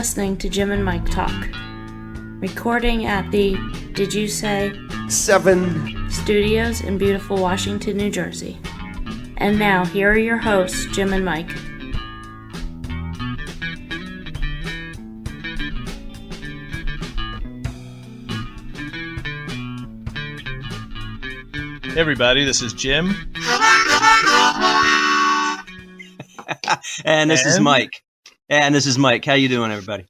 listening to Jim and Mike Talk. Recording at the, did you say? 7 Studios in beautiful Washington, New Jersey. And now, here are your hosts, Jim and Mike. Hey everybody, this is Jim. And this is Mike. How you doing, everybody?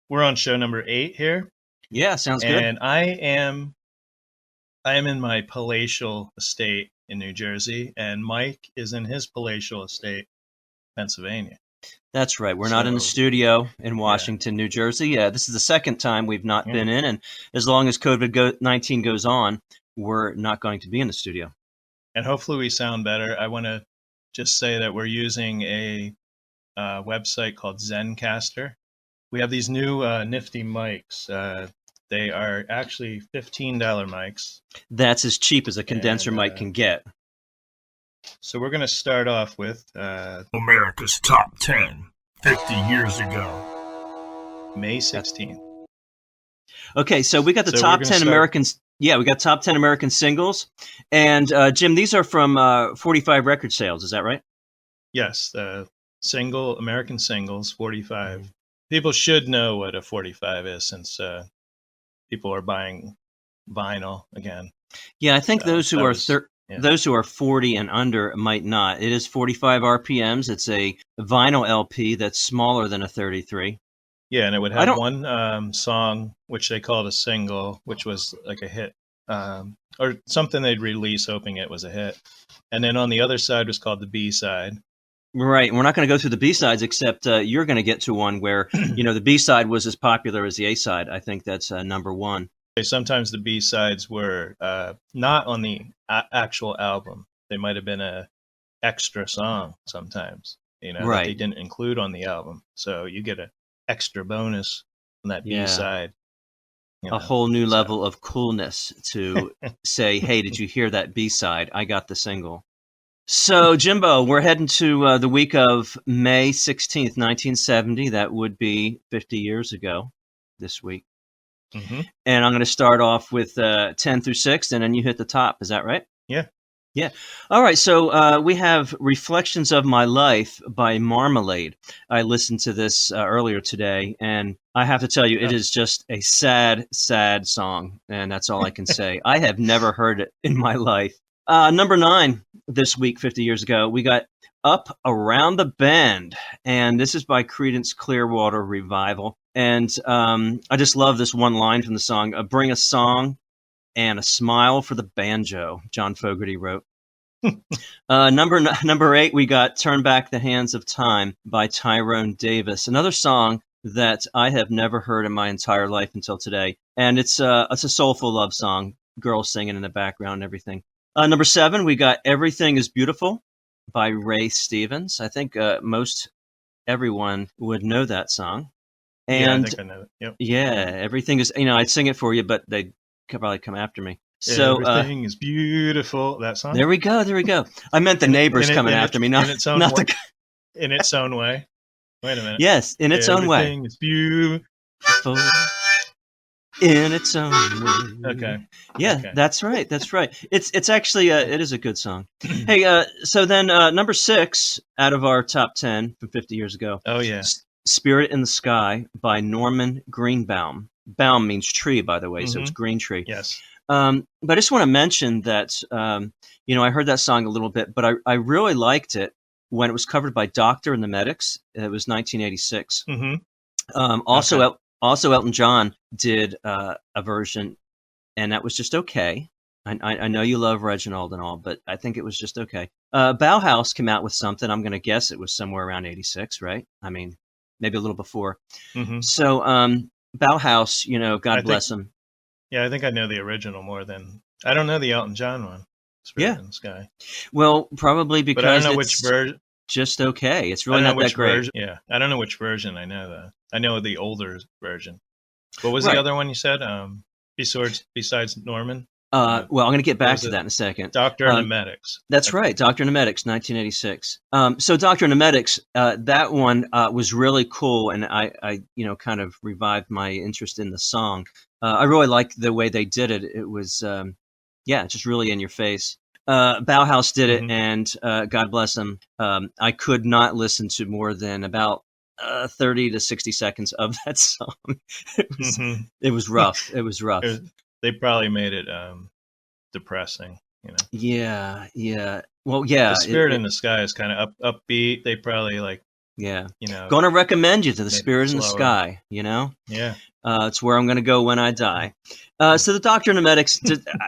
We're on show number 8 here. Yeah, sounds good. And I am in my palatial estate in New Jersey, and Mike is in his palatial estate, Pennsylvania. That's right. We're not in the studio in Washington, New Jersey. This is the second time we've not been in, and as long as COVID-19 goes on, we're not going to be in the studio. And hopefully we sound better. I want to just say that we're using a website called Zencastr. We have these new nifty mics. They are actually $15 mics. That's as cheap as a condenser mic can get. So we're going to start off with America's Top 10, 50 years ago. May 16th. Okay, so we got the top 10 Americans. Yeah, we got top 10 American singles. And Jim, these are from 45 record sales. Is that right? Yes, American singles, 45. People should know what a 45 is since people are buying vinyl again. Yeah, I think those who are 40 and under might not. It is 45 RPMs. It's a vinyl LP that's smaller than a 33. Yeah, and it would have one song, which they called a single, which was like a hit, or something they'd release hoping it was a hit. And then on the other side was called the B-side. Right. We're not going to go through the B-sides, except you're going to get to one where, the B-side was as popular as the A-side. I think that's number one. Sometimes the B-sides were not on the actual album. They might have been a extra song sometimes, that they didn't include on the album. So you get a extra bonus on that B-side. A whole new level of coolness to say, hey, did you hear that B-side? I got the single. So, Jimbo, we're heading to the week of May 16th, 1970. That would be 50 years ago this week. Mm-hmm. And I'm going to start off with 10 through 6, and then you hit the top. Is that right? Yeah. Yeah. All right. So we have Reflections of My Life by Marmalade. I listened to this earlier today, and I have to tell you, it is just a sad, sad song. And that's all I can say. I have never heard it in my life. Number 9 this week, 50 years ago, we got Up Around the Bend. And this is by Creedence Clearwater Revival. And I just love this one line from the song, bring a song and a smile for the banjo, John Fogerty wrote. Number 8, we got Turn Back the Hands of Time by Tyrone Davis, another song that I have never heard in my entire life until today. And it's a soulful love song, girls singing in the background and everything. Number 7, we got Everything is Beautiful by Ray Stevens. I think most everyone would know that song. And I think I know it. Yep. Yeah, everything is, I'd sing it for you, but they'd probably come after me. So Everything is Beautiful, that song? There we go. I meant the neighbors coming after me, not the... In its own way. Wait a minute. Yes, in its own way. Everything is beautiful. In its own way. Okay. Yeah, okay. That's right. It's actually, it is a good song. Hey, so then number 6 out of our top 10 from 50 years ago. Oh, yeah. Spirit in the Sky by Norman Greenbaum. Baum means tree, by the way, so it's green tree. Yes. But I just want to mention that, I heard that song a little bit, but I really liked it when it was covered by Doctor and the Medics. It was 1986. Mm-hmm. Also, Elton John did a version, and that was just okay. I know you love Reginald and all, but I think it was just okay. Bauhaus came out with something. I'm going to guess it was somewhere around 86, right? I mean, maybe a little before. Mm-hmm. So Bauhaus, God bless him. Yeah, I think I know the original more than... I don't know the Elton John one. Spirit in the Sky. Well, probably because but I don't know which version. Just okay. It's really not that great. Yeah, I don't know which version I know, though. I know the older version. What was the other one you said? Besides Norman? Well, I'm going to get back to that in a second. Doctor and the Medics. That's right, Doctor and the Medics, 1986. So Doctor and the Medics, that one was really cool, and I kind of revived my interest in the song. I really liked the way they did it. It was, just really in your face. Bauhaus did it, and God bless them. I could not listen to more than about 30 to 60 seconds of that song. It was rough. It was rough. They probably made it depressing, Yeah. Well, yeah. The Spirit in the Sky is kind of upbeat. They probably going to recommend you to the Spirit in the Sky. Yeah. It's where I'm going to go when I die. So the Doctor and the Medics,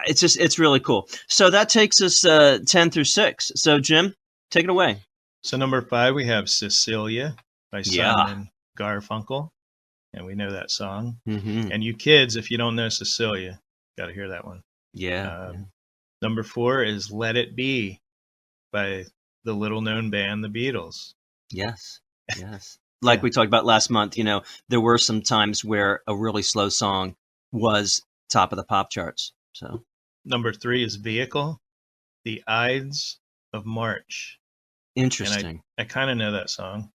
it's really cool. So that takes us 10 through 6. So Jim, take it away. So number 5, we have Cecilia by Simon Garfunkel. And we know that song. And you kids, if you don't know Cecilia, got to hear that one. Yeah. Number 4 is Let It Be by the little-known band, the Beatles. Yes. Like we talked about last month, there were some times where a really slow song was top of the pop charts. So number 3 is Vehicle, the Ides of March. Interesting. And I kind of know that song.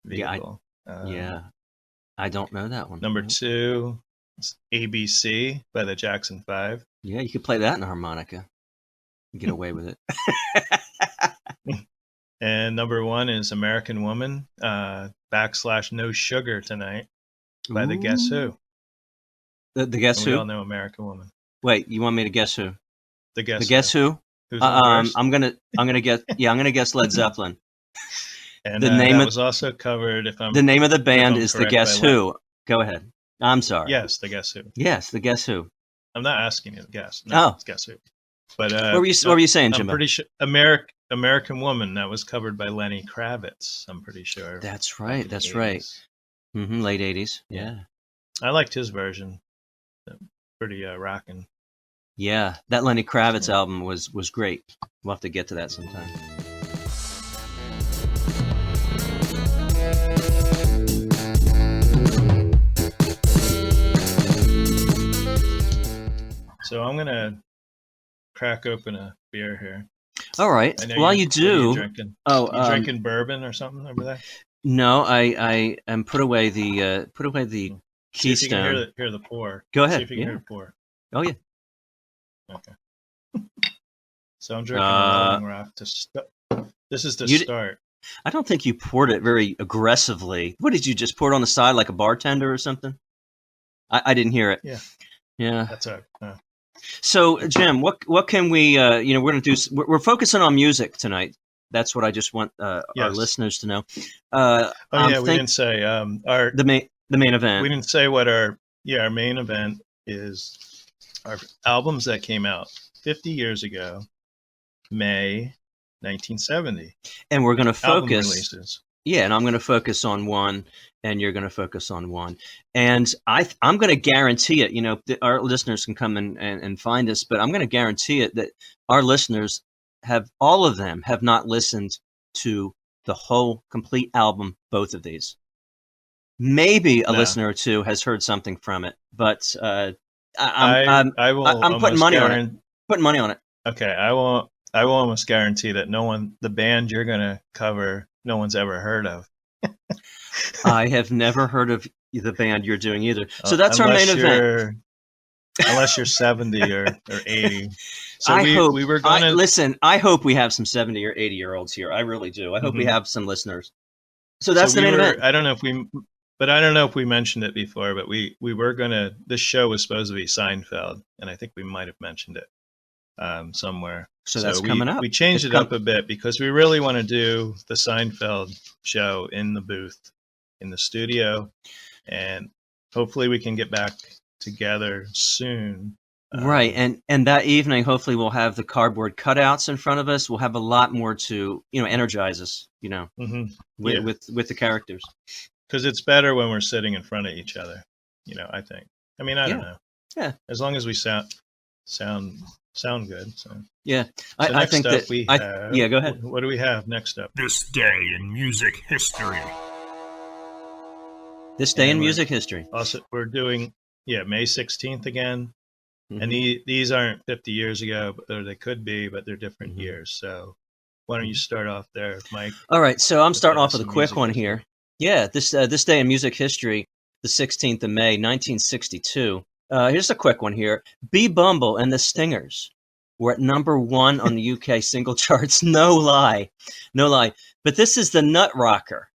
Vehicle. I don't know that one. Number 2 is ABC by the Jackson 5. Yeah, you could play that in a harmonica. Get away with it. And number 1 is American Woman, / No Sugar Tonight by the Guess Who. The Guess Who? We all know American Woman. Wait, you want me to guess who? The Guess Who? Who's first? I'm gonna guess. Yeah, I'm gonna guess Led Zeppelin. And the name was also covered. The name of the band is the Guess Who. Go ahead. I'm sorry. Yes, the Guess Who. Yes, the Guess Who. I'm not asking you to guess. No, it's Guess Who. But what were you saying, Jimbo? I'm pretty sure American Woman, that was covered by Lenny Kravitz. I'm pretty sure. That's right. That's right. Late 80s. Yeah. I liked his version. Pretty rocking. Yeah, that Lenny Kravitz album was great. We'll have to get to that sometime. So I'm going to crack open a beer here. All right. While you do, drinking? You drinking bourbon or something over there? No, I am put away the See if you Keystone. can hear the pour. Go ahead. See if you can hear the pour. Oh yeah. Okay. So I'm drinking a Rolling Rock to start. This is the start. I don't think you poured it very aggressively. What did you just pour it on the side like a bartender or something? I didn't hear it. Yeah. That's all right. So, Jim, what can we? We're going to do. We're focusing on music tonight. That's what I just want our listeners to know. We didn't say the main event. We didn't say what our main event is. Our albums that came out 50 years ago, May 1970, and we're going to focus. Album releases. Yeah, and I'm going to focus on one, and you're going to focus on one. And I'm going to guarantee it, our listeners can come and find us, but I'm going to guarantee it that our listeners all of them have not listened to the whole complete album, both of these. Maybe a listener or two has heard something from it, but I'm putting money on it. Putting money on it. Okay, I will almost guarantee that the band you're going to cover, no one's ever heard of. I have never heard of the band you're doing either. So that's our main event. Unless you're 70 or 80. So we were going to listen. I hope we have some 70 or 80-year-olds here. I really do. I hope we have some listeners. So that's the main event. I don't know if we mentioned it before, but we were going to. This show was supposed to be Seinfeld, and I think we might have mentioned it somewhere. So that's coming up. We changed it up a bit because we really want to do the Seinfeld show in the booth, in the studio, and hopefully we can get back together soon. Right, and that evening, hopefully, we'll have the cardboard cutouts in front of us. We'll have a lot more to energize us, with the characters. Because it's better when we're sitting in front of each other, I think. I mean, I don't know. Yeah. As long as we sound good. So. Yeah. So I think that go ahead. What do we have next up? This day in music history. This day in music history. Also, we're doing May 16th again. And these aren't 50 years ago, or they could be, but they're different years. So why don't you start off there, Mike? All right, so I'm starting off with a quick one here. Yeah, this day in music history, the 16th of May, 1962. Here's a quick one here. B. Bumble and the Stingers were at number 1 on the UK single charts. No lie. But this is the Nut Rocker.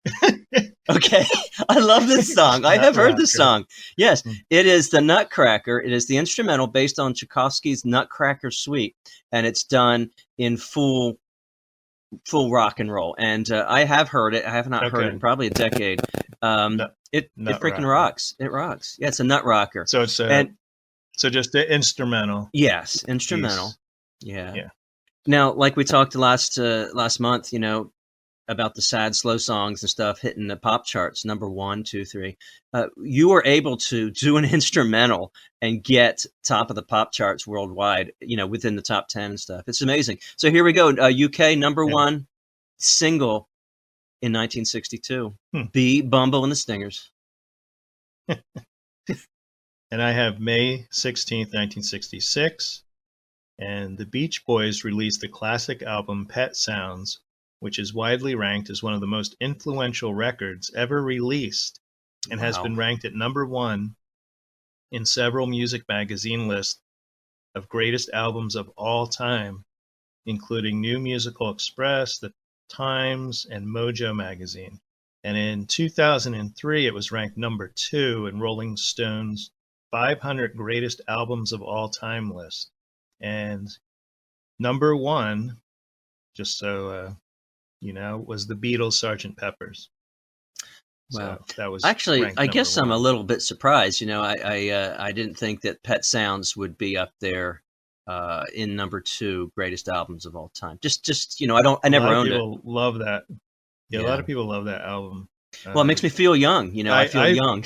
Okay, I love this song. I have heard this song. Yes, it is the Nutcracker. It is the instrumental based on Tchaikovsky's Nutcracker Suite, and it's done in full rock and roll. And I have heard it. I have not heard it in probably a decade. It freaking rocks. It rocks. Yeah, it's a Nut Rocker. So it's so just the instrumental. Yes, instrumental. Yeah. Now, like we talked last month, about the sad, slow songs and stuff hitting the pop charts, number 1, 2, 3. You were able to do an instrumental and get top of the pop charts worldwide, within the top 10 and stuff. It's amazing. So here we go. UK number 1 single in 1962. B. Bumble and the Stingers. And I have May 16th, 1966. And the Beach Boys released the classic album Pet Sounds, which is widely ranked as one of the most influential records ever released and has been ranked at number 1 in several music magazine lists of greatest albums of all time, including New Musical Express, The Times, and Mojo magazine. And in 2003, it was ranked number 2 in Rolling Stone's 500 Greatest Albums of All Time list. And number 1, just so was the Beatles' Sgt. Pepper's. Wow, so that was actually. I guess 1. I'm a little bit surprised. I didn't think that Pet Sounds would be up there in number 2 greatest albums of all time. Just I never owned it. A lot of people love that. Yeah, a lot of people love that album. Well, it makes me feel young. I feel young.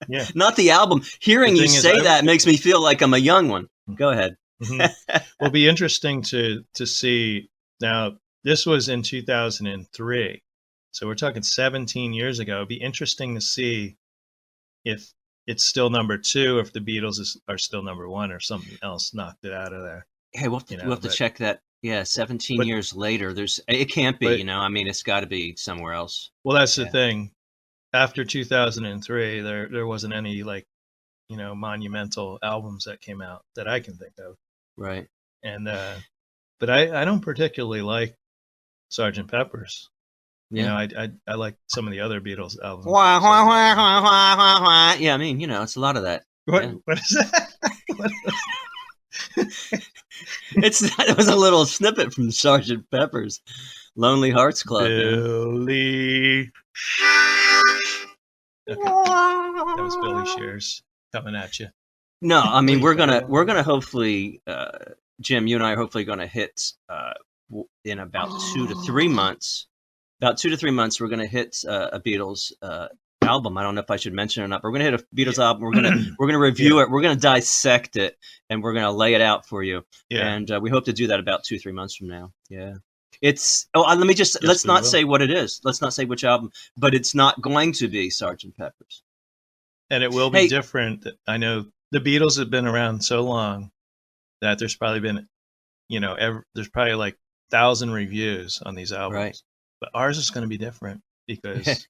Yeah, not the album. Hearing you say that makes me feel like I'm a young one. Go ahead. Well, it'll be interesting to see now. This was in 2003, so we're talking 17 years ago. It'd be interesting to see if it's still number 2, or if the Beatles are still number 1, or something else knocked it out of there. Hey, we'll have to check that. Yeah, 17 years later, it can't be. It's got to be somewhere else. Well, that's the thing. After 2003, there wasn't any monumental albums that came out that I can think of. Right. And but I don't particularly like Sgt. Pepper's. Yeah. I like some of the other Beatles albums. Yeah, it's a lot of that. What? Yeah. What is that? It was a little snippet from Sgt. Pepper's Lonely Hearts Club. Billy. Okay. That was Billy Shears coming at you. No, we're gonna hopefully, Jim, you and I are hopefully gonna hit in about 2 to 3 months. About 2 to 3 months, we're gonna hit a Beatles album. I don't know if I should mention it or not, but we're gonna hit a Beatles album. We're gonna review it. We're gonna dissect it, and we're gonna lay it out for you. Yeah. And we hope to do that about 2-3 months from now. Yeah. It's let's not say what it is. Let's not say which album, but it's not going to be Sgt. Pepper's. And it will be different. I know the Beatles have been around so long that there's probably been, there's probably like 1,000 reviews on these albums. Right. But ours is going to be different because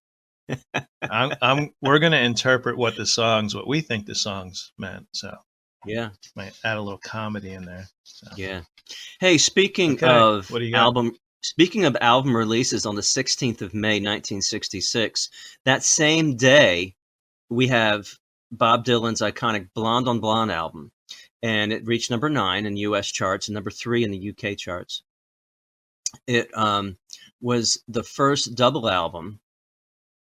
we're going to interpret what we think the songs meant. So yeah, might add a little comedy in there. So. Yeah. Hey, speaking of album releases on the 16th of May, 1966, that same day we have Bob Dylan's iconic Blonde on Blonde album, and it reached number 9 in U.S. charts and number 3 in the UK charts. It was the first double album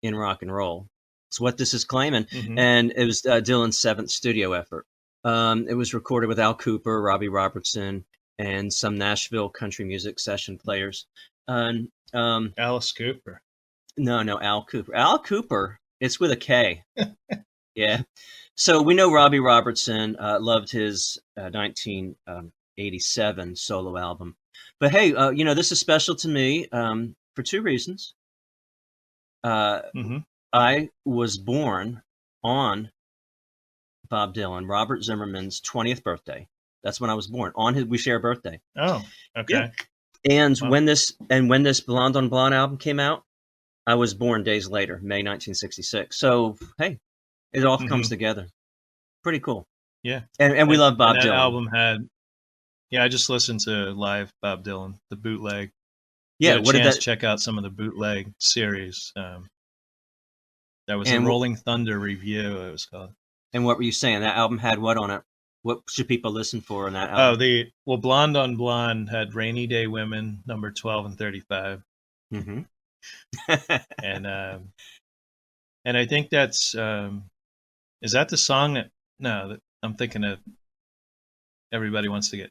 in rock and roll. It's what this is claiming, and it was Dylan's 7th studio effort. It was recorded with Al Cooper, Robbie Robertson, and some Nashville country music session players. Alice Cooper. No, Al Cooper. Al Cooper, it's with a K. Yeah. So we know Robbie Robertson loved his 1987 solo album. But hey, this is special to me for 2 reasons. I was born on Bob Dylan, Robert Zimmerman's 20th birthday. That's when I was born. We share a birthday. Oh, okay. Yeah. And Wow. when this Blonde on Blonde album came out, I was born days later, May 1966. So hey, it all comes together. Pretty cool. Yeah. And we love Bob that Dylan. album had. Yeah, I just listened to live Bob Dylan, the bootleg. Yeah, what did that? Check out some of the bootleg series. That was a Rolling Thunder review. It was called. And what were you saying? That album had what on it? What should people listen for on that album? Blonde on Blonde had Rainy Day Women, number 12 and 35. Mm-hmm. And I think that's is that the song that? No, I'm thinking of. Everybody wants to get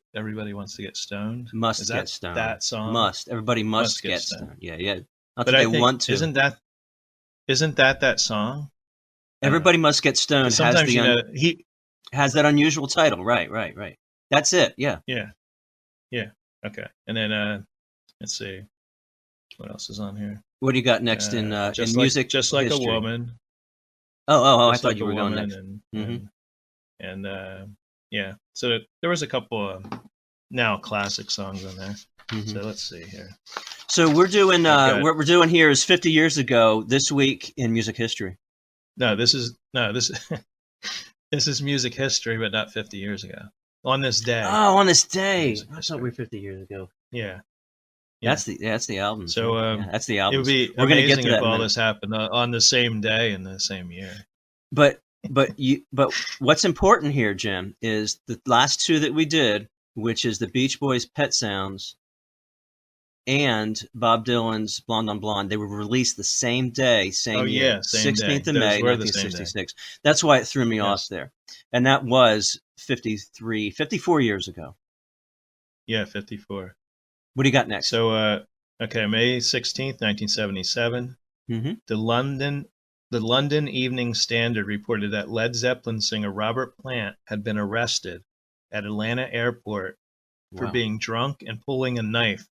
stoned. Must get stoned. That song. Everybody must get stoned. Yeah. Not but that I they think, want to. Isn't that song? Everybody Must Get Stoned. Sometimes he has that unusual title. Right. That's it. Yeah. Okay. And then let's see, what else is on here? What do you got next in music? Just like history? a woman. Oh! I thought you were going next. And yeah. So there was a couple of now classic songs on there. Mm-hmm. So let's see here. So we're doing what we're doing here is 50 years ago this week in music history. This is this is music history, but not 50 years ago. On this day. Oh, on this day. I thought we were 50 years ago. Yeah. That's the album. So that's the album. It would be amazing if all this happened on the same day in the same year. But what's important here, Jim, is the last two that we did, which is the Beach Boys' Pet Sounds and Bob Dylan's Blonde on Blonde. They were released the same day, same year, 16th of May, 1966. That's why it threw me off there. And that was 54 years ago. Yeah, 54. What do you got next? So, May 16th, 1977. Mm-hmm. The London Evening Standard reported that Led Zeppelin singer Robert Plant had been arrested at Atlanta Airport for being drunk and pulling a knife.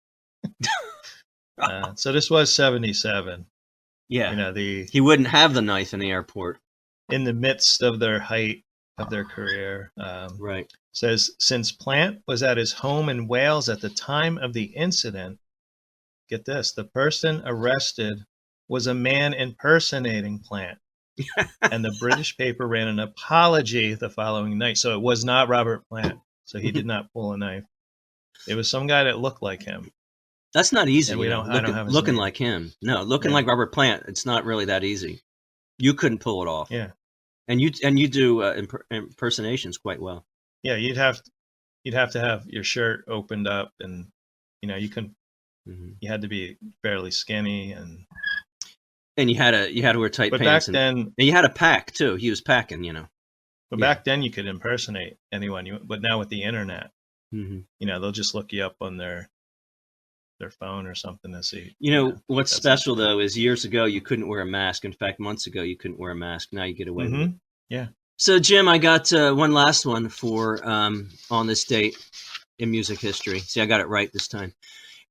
So this was 77. Yeah. He wouldn't have the knife in the airport. In the midst of their height of their career. Right. Says, since Plant was at his home in Wales at the time of the incident, get this, the person arrested was a man impersonating Plant. And the British paper ran an apology the following night. So it was not Robert Plant. So he did not pull a knife. It was some guy that looked like him. That's not easy. I don't have his looking name. like him. No, looking like Robert Plant. It's not really that easy. You couldn't pull it off. Yeah. And you do impersonations quite well. Yeah, you'd have to have your shirt opened up, and you couldn't. Mm-hmm. You had to be fairly skinny, and you had to wear tight but pants. Back then, and you had a pack too. He was packing, But back then, you could impersonate anyone. But now with the internet, they'll just look you up on their phone or something to see. What's special though is years ago you couldn't wear a mask. In fact, months ago you couldn't wear a mask. Now you get away with it. Yeah. So Jim, I got one last one for on this date in music history. See, I got it right this time.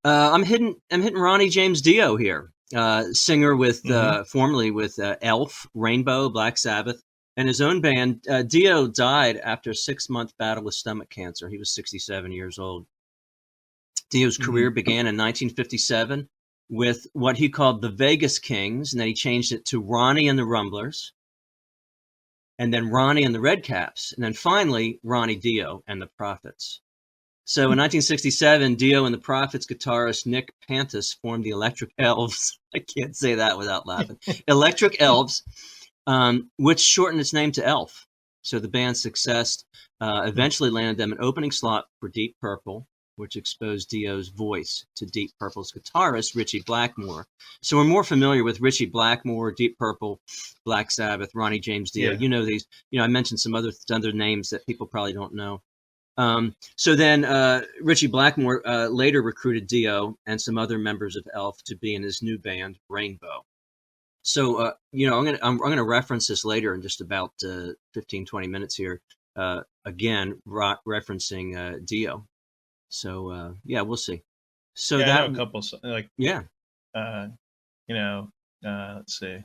I'm hitting Ronnie James Dio here, singer with formerly with Elf, Rainbow, Black Sabbath, and his own band. Dio died after a 6-month battle with stomach cancer. He was 67 years old. Dio's career began in 1957 with what he called the Vegas Kings, and then he changed it to Ronnie and the Rumblers, and then Ronnie and the Redcaps, and then finally Ronnie Dio and the Prophets. So in 1967, Dio and the Prophets guitarist Nick Pantis formed the Electric Elves. I can't say that without laughing. Electric Elves, which shortened its name to Elf. So the band's success eventually landed them an opening slot for Deep Purple, which exposed Dio's voice to Deep Purple's guitarist, Ritchie Blackmore. So we're more familiar with Ritchie Blackmore, Deep Purple, Black Sabbath, Ronnie James Dio. Yeah. These. I mentioned some other names that people probably don't know. So then Ritchie Blackmore later recruited Dio and some other members of Elf to be in his new band, Rainbow. So, I'm gonna reference this later in just about 15, 20 minutes here. Again, referencing Dio. So we'll see. So I that know a couple let's see,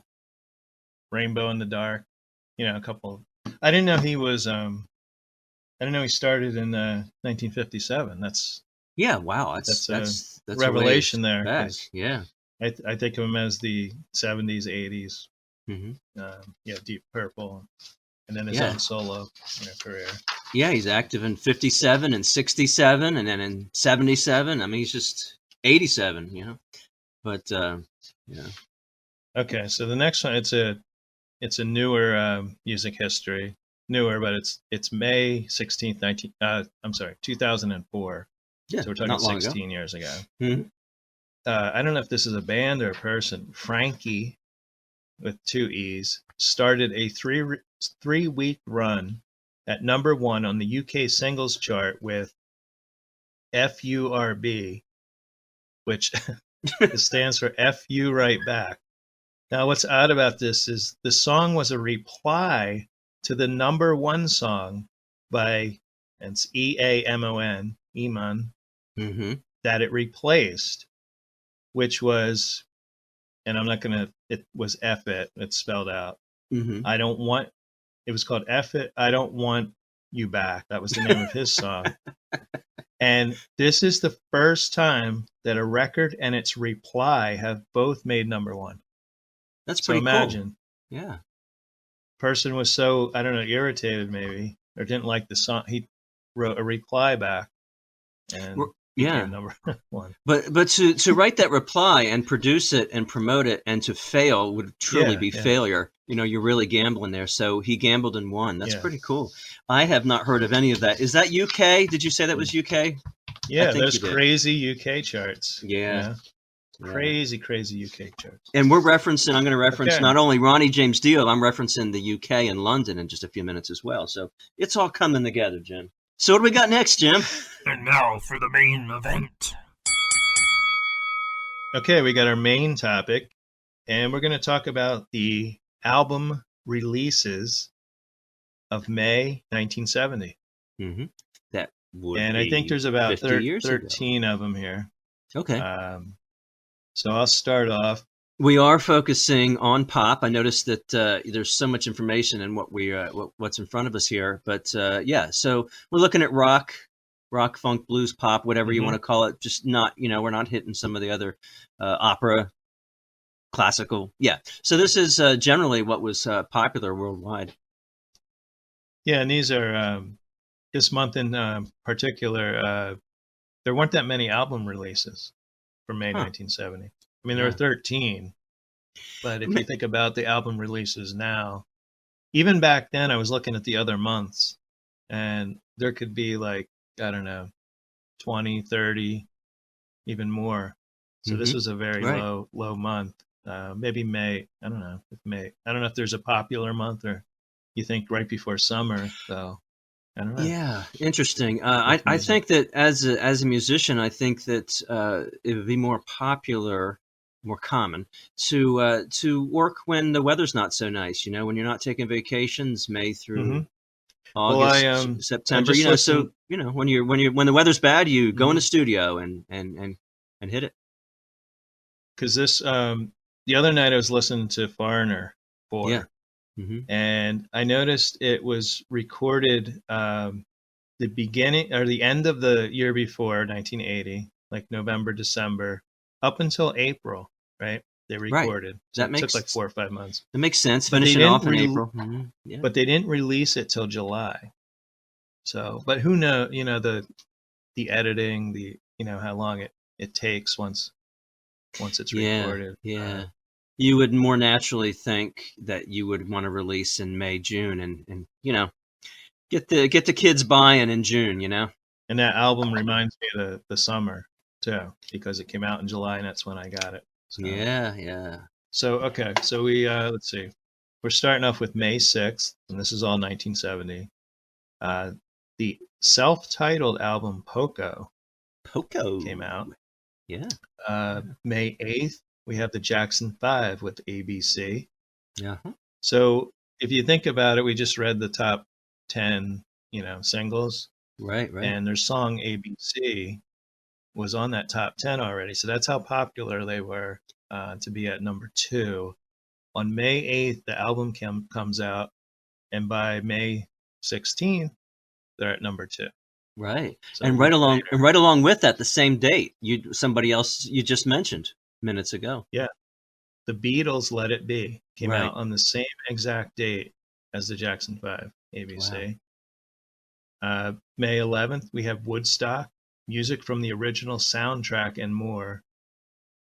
Rainbow in the Dark. A couple I didn't know he was. I didn't know he started in 1957. Yeah, wow, That's a that's a revelation ways there, back. because Yeah. I think of him as the 70s, 80s. Hmm. Deep Purple, and then his Yeah. own solo career. Yeah, he's active in 57 and 67 and then in 77. I mean, he's just 87, you know. But yeah. Okay, so the next one, it's a newer music history. Newer, but it's May 16th, 2004. Yeah, So we're talking not long ago. 16 years ago. Hmm. I don't know if this is a band or a person. Frankie, with 2 E's, started a 3-week run at number 1 on the UK singles chart with FURB, which stands for F You Right Back. Now, what's odd about this is the song was a reply to the number 1 song by, and it's EAMON, Eamon, Hmm. that it replaced, which was, and I'm not going to, it was F It, it's spelled out. Hmm. It was called F It, I Don't Want You Back. That was the name of his song. And this is the first time that a record and its reply have both made number 1. That's So pretty imagine, cool. Yeah. person was so, I don't know, irritated maybe, or didn't like the song. He wrote a reply back, and Yeah. became number 1. But to write that reply and produce it and promote it and to fail would truly be Yeah. failure. You know, you're really gambling there. So he gambled and won. That's Yeah. pretty cool. I have not heard of any of that. Is that UK? Did you say that was UK? Yeah, think those you did. crazy UK charts. Yeah. Crazy UK charts. And I'm going to reference Okay. not only Ronnie James Dio, I'm referencing the UK and London in just a few minutes as well. So it's all coming together, Jim. So what do we got next, Jim? And now for the main event. Okay, we got our main topic, and we're going to talk about the album releases of May 1970. Mm-hmm. That would And be I think there's about 50 years ago. 13 of them here. Okay. So I'll start off. We are focusing on pop. I noticed that there's so much information in what's in front of us here. But yeah, so we're looking at rock, funk, blues, pop, whatever you want to call it. Just not, we're not hitting some of the other opera, classical. Yeah. So this is generally what was popular worldwide. Yeah, and these are this month in particular. There weren't that many album releases for May 1970. I mean, there were 13, but if you think about the album releases now, even back then, I was looking at the other months, and there could be like, I don't know, 20, 30, even more. So this was a very low month. Maybe May. I don't know if May. I don't know if there's a popular month, or you think right before summer, though. I don't know. Yeah, interesting. I think that as a musician, I think that it would be more popular, more common to work when the weather's not so nice. When you're not taking vacations, May through August, September. So when the weather's bad, you go in the studio and hit it. Because this the other night I was listening to Foreigner 4. Yeah. Mm-hmm. And I noticed it was recorded the beginning or the end of the year before, 1980, like November, December, up until April, right? They recorded. Right. So it took like 4 or 5 months. That makes sense. But Finishing off in April. Mm-hmm. Yeah. But they didn't release it till July. So, but who knows, the editing, how long it takes once it's recorded. Yeah. You would more naturally think that you would want to release in May, June, and get the kids buying in June, And that album reminds me of the summer too, because it came out in July, and that's when I got it. So. Yeah. So okay, so we let's see, we're starting off with May 6th, and this is all 1970. The self-titled album Poco came out. Yeah. May 8th. We have the Jackson 5 with ABC. Yeah. So if you think about it, we just read the top 10, singles. Right. And their song ABC was on that top 10 already. So that's how popular they were to be at number 2. On May 8th, the album comes out. and by May 16th, they're at number 2. Right. So And right along with that, the same date, somebody else you just mentioned minutes ago. Yeah. The Beatles' Let It Be came Right. out on the same exact date as the Jackson 5, ABC. May 11th, we have Woodstock, music from the original soundtrack and more.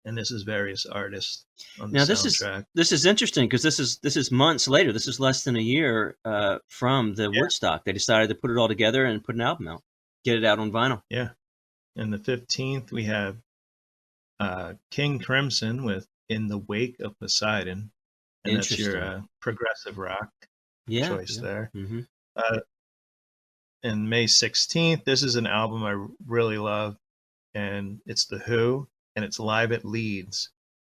And this is various artists on the soundtrack. This is interesting because this is months later. This is less than a year from the Woodstock. They decided to put it all together and put an album out, get it out on vinyl. Yeah. And the 15th, we have King Crimson with In the Wake of Poseidon. And that's your progressive rock choice there. Mm-hmm. And May 16th, this is an album I really love, and it's The Who, and it's live at Leeds.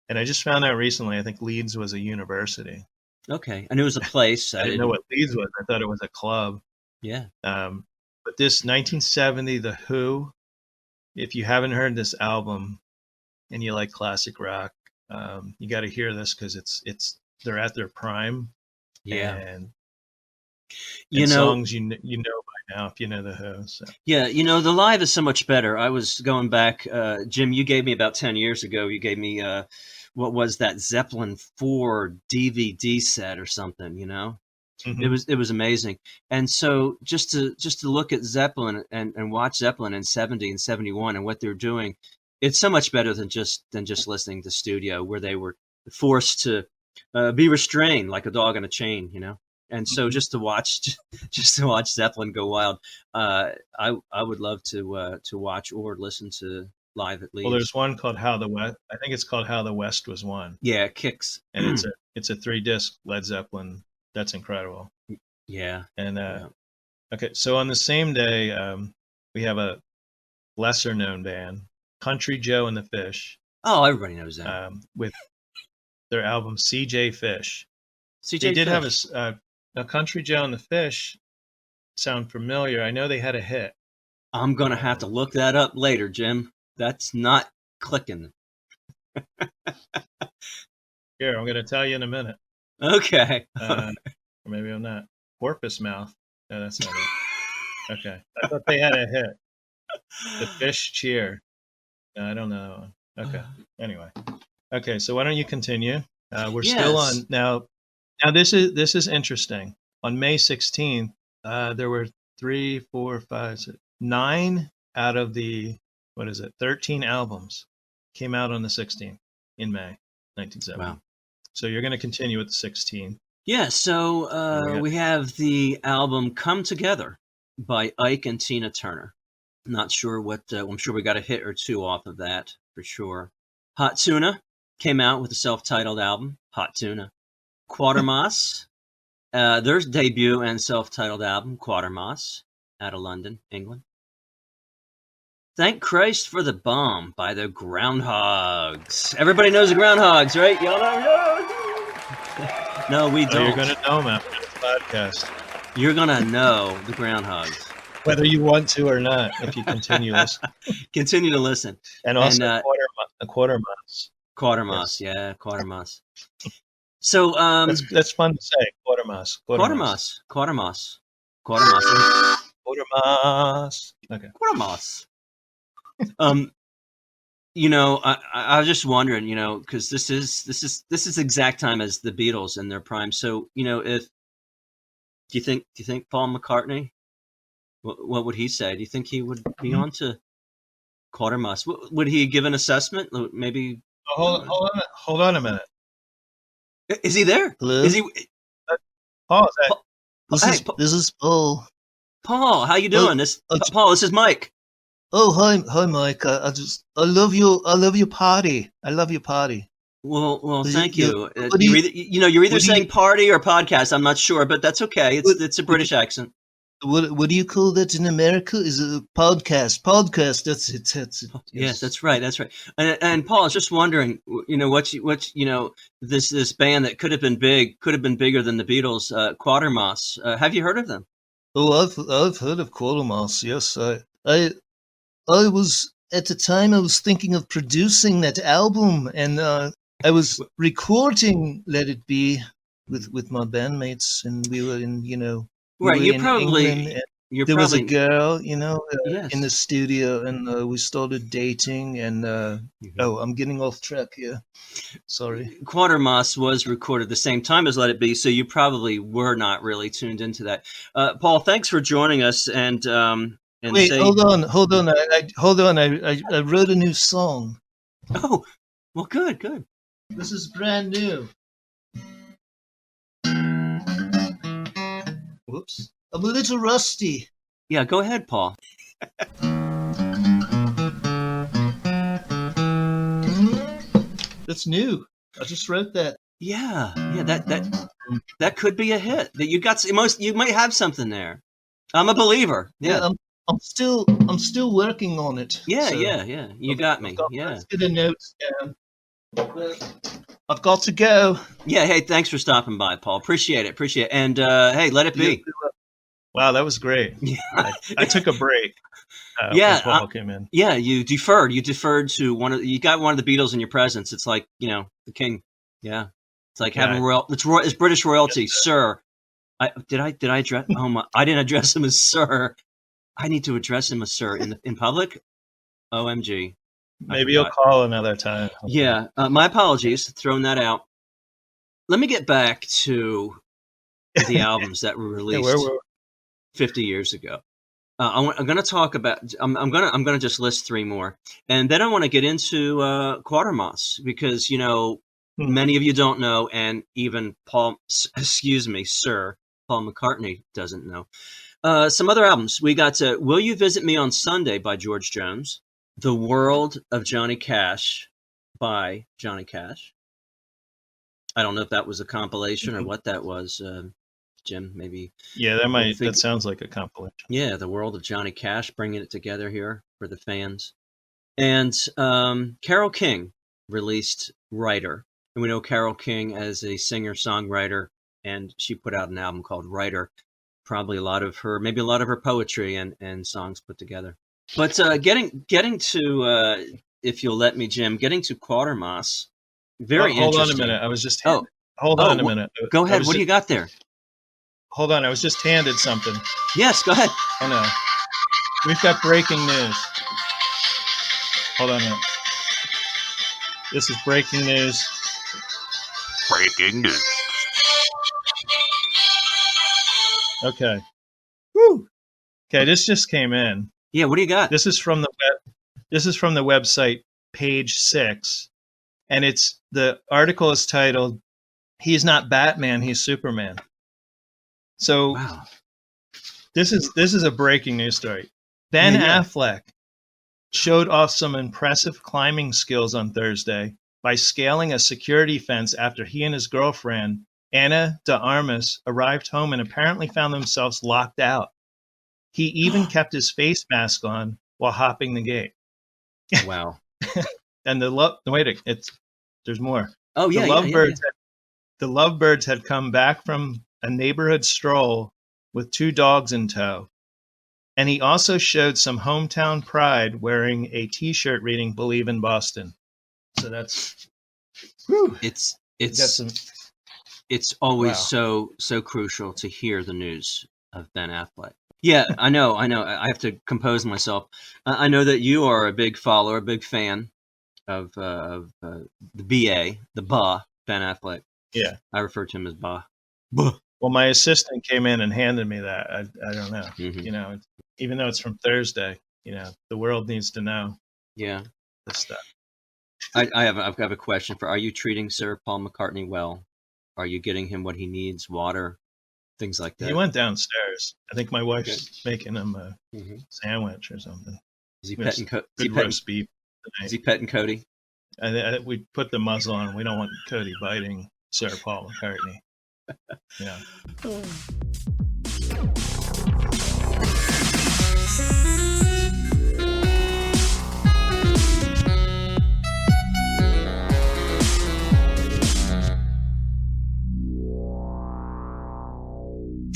And I just found out recently, I think Leeds was a university. Okay. I knew it was a place. I didn't know what Leeds was. I thought it was a club. Yeah. But this 1970, The Who, if you haven't heard this album and you like classic rock, you got to hear this because they're at their prime. Yeah. And you know, songs you know by now if you know The Who. So. Yeah, the live is so much better. I was going back, Jim, you gave me about 10 years ago, you gave me, what was that, Zeppelin 4 DVD set or something, Mm-hmm. It was amazing. And so just to look at Zeppelin and watch Zeppelin in 70 and 71 and what they're doing, it's so much better than just listening to studio where they were forced to be restrained like a dog on a chain, And so just to watch Zeppelin go wild, I would love to watch or listen to live at Leeds. Well, there's one called How the West. I think it's called How the West Was Won. Yeah, it kicks. And it's a 3-disc Led Zeppelin. That's incredible. Yeah. And okay, so on the same day, we have a lesser known band, Country Joe and the Fish. Oh, everybody knows that. With their album CJ Fish. They did have a Country Joe and the Fish sound familiar. I know they had a hit. I'm going to have to look that up later, Jim. That's not clicking. Here, I'm going to tell you in a minute. Okay. Or maybe I'm not. Porpoise Mouth. No, that's not it. Okay. I thought they had a hit. The Fish Cheer. No, I don't know. Okay. Anyway. Okay, so why don't you continue? We're still on now. Now this is interesting. On May 16th, there were 9 out of the 13 albums came out on the 16th in May 1970. Wow. So you're going to continue with the 16th. Yeah. So we have the album "Come Together" by Ike and Tina Turner. Not sure what. I'm sure we got a hit or two off of that for sure. Hot Tuna came out with a self-titled album. Hot Tuna. Quatermass, their debut and self-titled album, Quatermass, out of London, England. Thank Christ for the Bomb by the Groundhogs. Everybody knows the Groundhogs, right? Y'all know? No, we don't. You're going to know them after this podcast. You're going to know the Groundhogs. Whether you want to or not, if you continue listening. Continue to listen. And also Quatermass. Quatermass, yes. Yeah, Quatermass. So that's fun to say. Quatermass. Okay. Quatermass. I was just wondering, because this is exact time as the Beatles in their prime. So, if do you think Paul McCartney, what would he say? Do you think he would be on to Quatermass? Would he give an assessment? Maybe. Oh, hold on a minute. Is he there? Hello? Is he? Paul, This is Paul. Paul, how you doing? Paul, this is Mike. Oh, hi, Mike. I love your party. I love your party. Well, thank you. You're either saying party or podcast. I'm not sure, but that's okay. It's a British accent. What do you call that in America? Is it a podcast? Podcast. That's it. Yes, that's right. And Paul, I was just wondering, this band that could have been bigger than the Beatles, Quatermass. Have you heard of them? Oh, I've heard of Quatermass. Yes, I was at the time I was thinking of producing that album, and I was recording Let It Be with my bandmates, and we were in Right, we were in England, and there was a girl Yes. in the studio, and we started dating, and I'm getting off track here. Sorry. Quatermass was recorded the same time as Let It Be, so you probably were not really tuned into that. Paul, thanks for joining us, and wait, hold on. I wrote a new song. Oh, well, good. This is brand new. Whoops. I'm a little rusty. Yeah, go ahead, Paul. That's new. I just wrote that. Yeah, that could be a hit. That you might have something there. I'm a believer. Yeah. I'm still working on it. Yeah, so yeah. You got me. Let's get the notes down. I've got to go. Yeah. Hey, thanks for stopping by, Paul. Appreciate it. And hey, Let It Be. Wow, that was great. Yeah. I took a break. Yeah, when Paul came in. Yeah, you deferred. You deferred to you got one of the Beatles in your presence. It's like the king. Yeah, it's like having royal. It's British royalty, sir. Did I address? Oh my! I didn't address him as sir. I need to address him as sir in public. OMG. Maybe you'll call another time. Yeah, my apologies. Throwing that out. Let me get back to the albums that were released 50 years ago. I'm going to talk about. I'm going to just list three more, and then I want to get into Quatermass because many of you don't know, and even Sir Paul McCartney doesn't know. Some other albums we got: "Will You Visit Me on Sunday" by George Jones, "The World of Johnny Cash" by Johnny Cash. I don't know if that was a compilation or what that was. Jim, maybe. Yeah, that sounds like a compilation. Yeah, The World of Johnny Cash, bringing it together here for the fans. And Carole King released Writer. And we know Carole King as a singer-songwriter, and she put out an album called Writer. Probably a lot of her poetry and songs put together. But getting to, if you'll let me, Jim, getting to Quatermass, very interesting. Hold on a minute. I was just... Hold on a minute. Go ahead. What do you got there? Hold on, I was just handed something. Yes, go ahead. Oh no. We've got breaking news. Hold on a minute. This is breaking news. Breaking news. Okay. Woo! Okay, this just came in. Yeah, what do you got? This is from the website Page 6, and the article is titled "He's Not Batman, He's Superman." So wow. This is a breaking news story. Ben Affleck showed off some impressive climbing skills on Thursday by scaling a security fence after he and his girlfriend, Anna de Armas, arrived home and apparently found themselves locked out. He even kept his face mask on while hopping the gate. Wow. And there's more. Oh yeah. The Lovebirds had come back from a neighborhood stroll with two dogs in tow. And he also showed some hometown pride wearing a t-shirt reading "Believe in Boston." So that's it's always so crucial to hear the news of Ben Affleck. Yeah, I know. I have to compose myself. I know that you are a big follower, a big fan of the Ben Affleck. Yeah. I refer to him as Ba. Well, my assistant came in and handed me that. I don't know. Mm-hmm. Even though it's from Thursday, the world needs to know. Yeah. This stuff. I've got a question for. Are you treating Sir Paul McCartney well? Are you getting him what he needs? Water, things like that. He went downstairs. I think my wife's making him a sandwich or something. Is he petting? Good roast beef tonight. Is he petting Cody? We put the muzzle on. We don't want Cody biting Sir Paul McCartney. Yeah.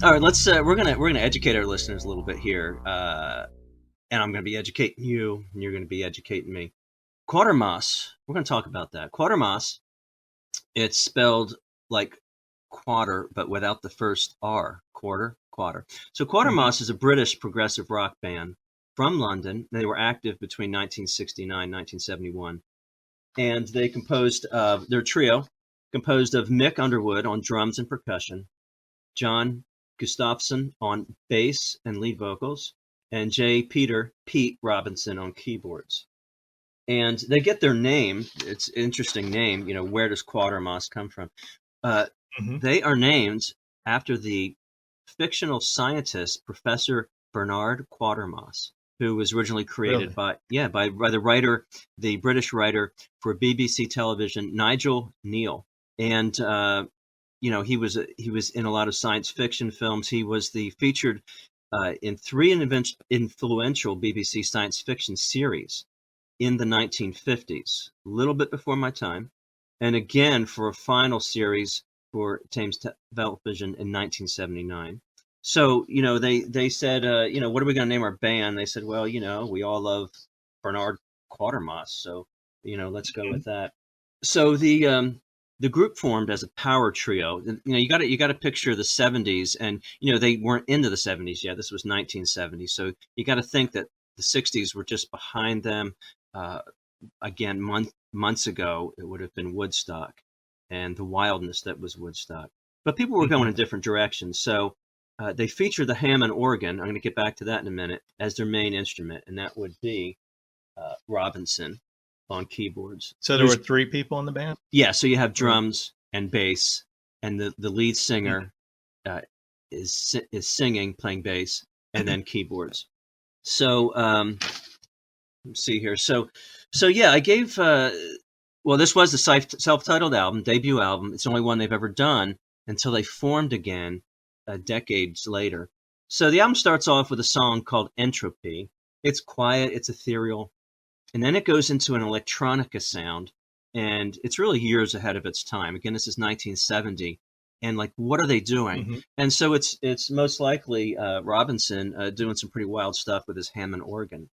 All right, let's we're gonna educate our listeners a little bit here, and I'm gonna be educating you, and you're gonna be educating me. Quatermass, we're gonna talk about that. Quatermass, it's spelled like Quater, but without the first R. Quarter. So Quatermass is a British progressive rock band from London. They were active between 1969 and 1971. And they composed their trio, composed of Mick Underwood on drums and percussion, John Gustafson on bass and lead vocals, and Pete Robinson on keyboards. And they get their name. It's an interesting name. Where does Quatermass come from? They are named after the fictional scientist, Professor Bernard Quatermass, who was originally created by the writer, the British writer for BBC television, Nigel Neal. And he was in a lot of science fiction films. He was the featured in 3 influential BBC science fiction series in the 1950s, a little bit before my time, and again for a final series for Thames Television in 1979. So, they said, what are we going to name our band? They said, well, we all love Bernard Quatermass, so, let's go with that. So the group formed as a power trio. You got to picture the 70s, and they weren't into the 70s yet. This was 1970, so you got to think that the 60s were just behind them. Again, months ago, it would have been Woodstock and the wildness that was Woodstock. But people were going in different directions, so they feature the Hammond organ. I'm going to get back to that in a minute, as their main instrument, and that would be Robinson on keyboards. So there were 3 people in the band? Yeah, so you have drums and bass, and the lead singer is singing, playing bass, and then keyboards. So let's see here. So yeah, I gave this was the self-titled album, debut album. It's the only one they've ever done until they formed again decades later. So the album starts off with a song called Entropy. It's quiet, it's ethereal, and then it goes into an electronica sound, and it's really years ahead of its time. Again, this is 1970, and what are they doing? And so it's most likely Robinson doing some pretty wild stuff with his Hammond organ.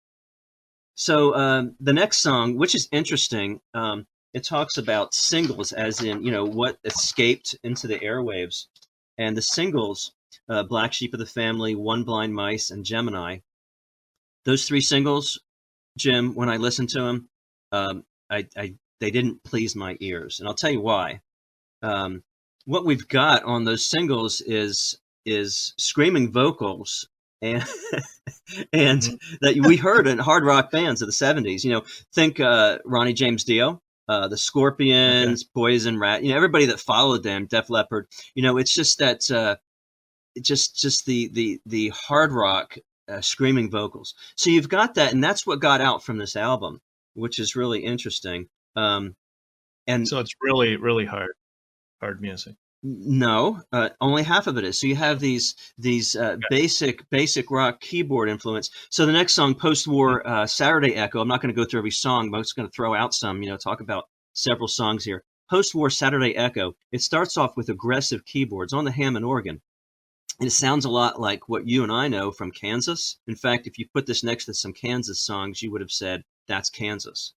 So the next song, which is interesting, it talks about singles, as in, what escaped into the airwaves. And the singles, Black Sheep of the Family, One Blind Mice, and Gemini, those 3 singles, Jim, when I listened to them, they didn't please my ears. And I'll tell you why. What we've got on those singles is screaming vocals and that we heard in hard rock bands of the 70s. Think Ronnie James Dio, the Scorpions, Poison, Rat, everybody that followed them, Def Leppard. It's just that just the hard rock screaming vocals. So you've got that, and that's what got out from this album, which is really interesting. And so it's really, really hard music. No, only half of it is. So you have these basic rock keyboard influence. So the next song, post-war Saturday Echo. I'm not going to go through every song, but I'm just going to throw out some. Talk about several songs here. Post-war Saturday Echo. It starts off with aggressive keyboards on the Hammond organ. And it sounds a lot like what you and I know from Kansas. In fact, if you put this next to some Kansas songs, you would have said, that's Kansas.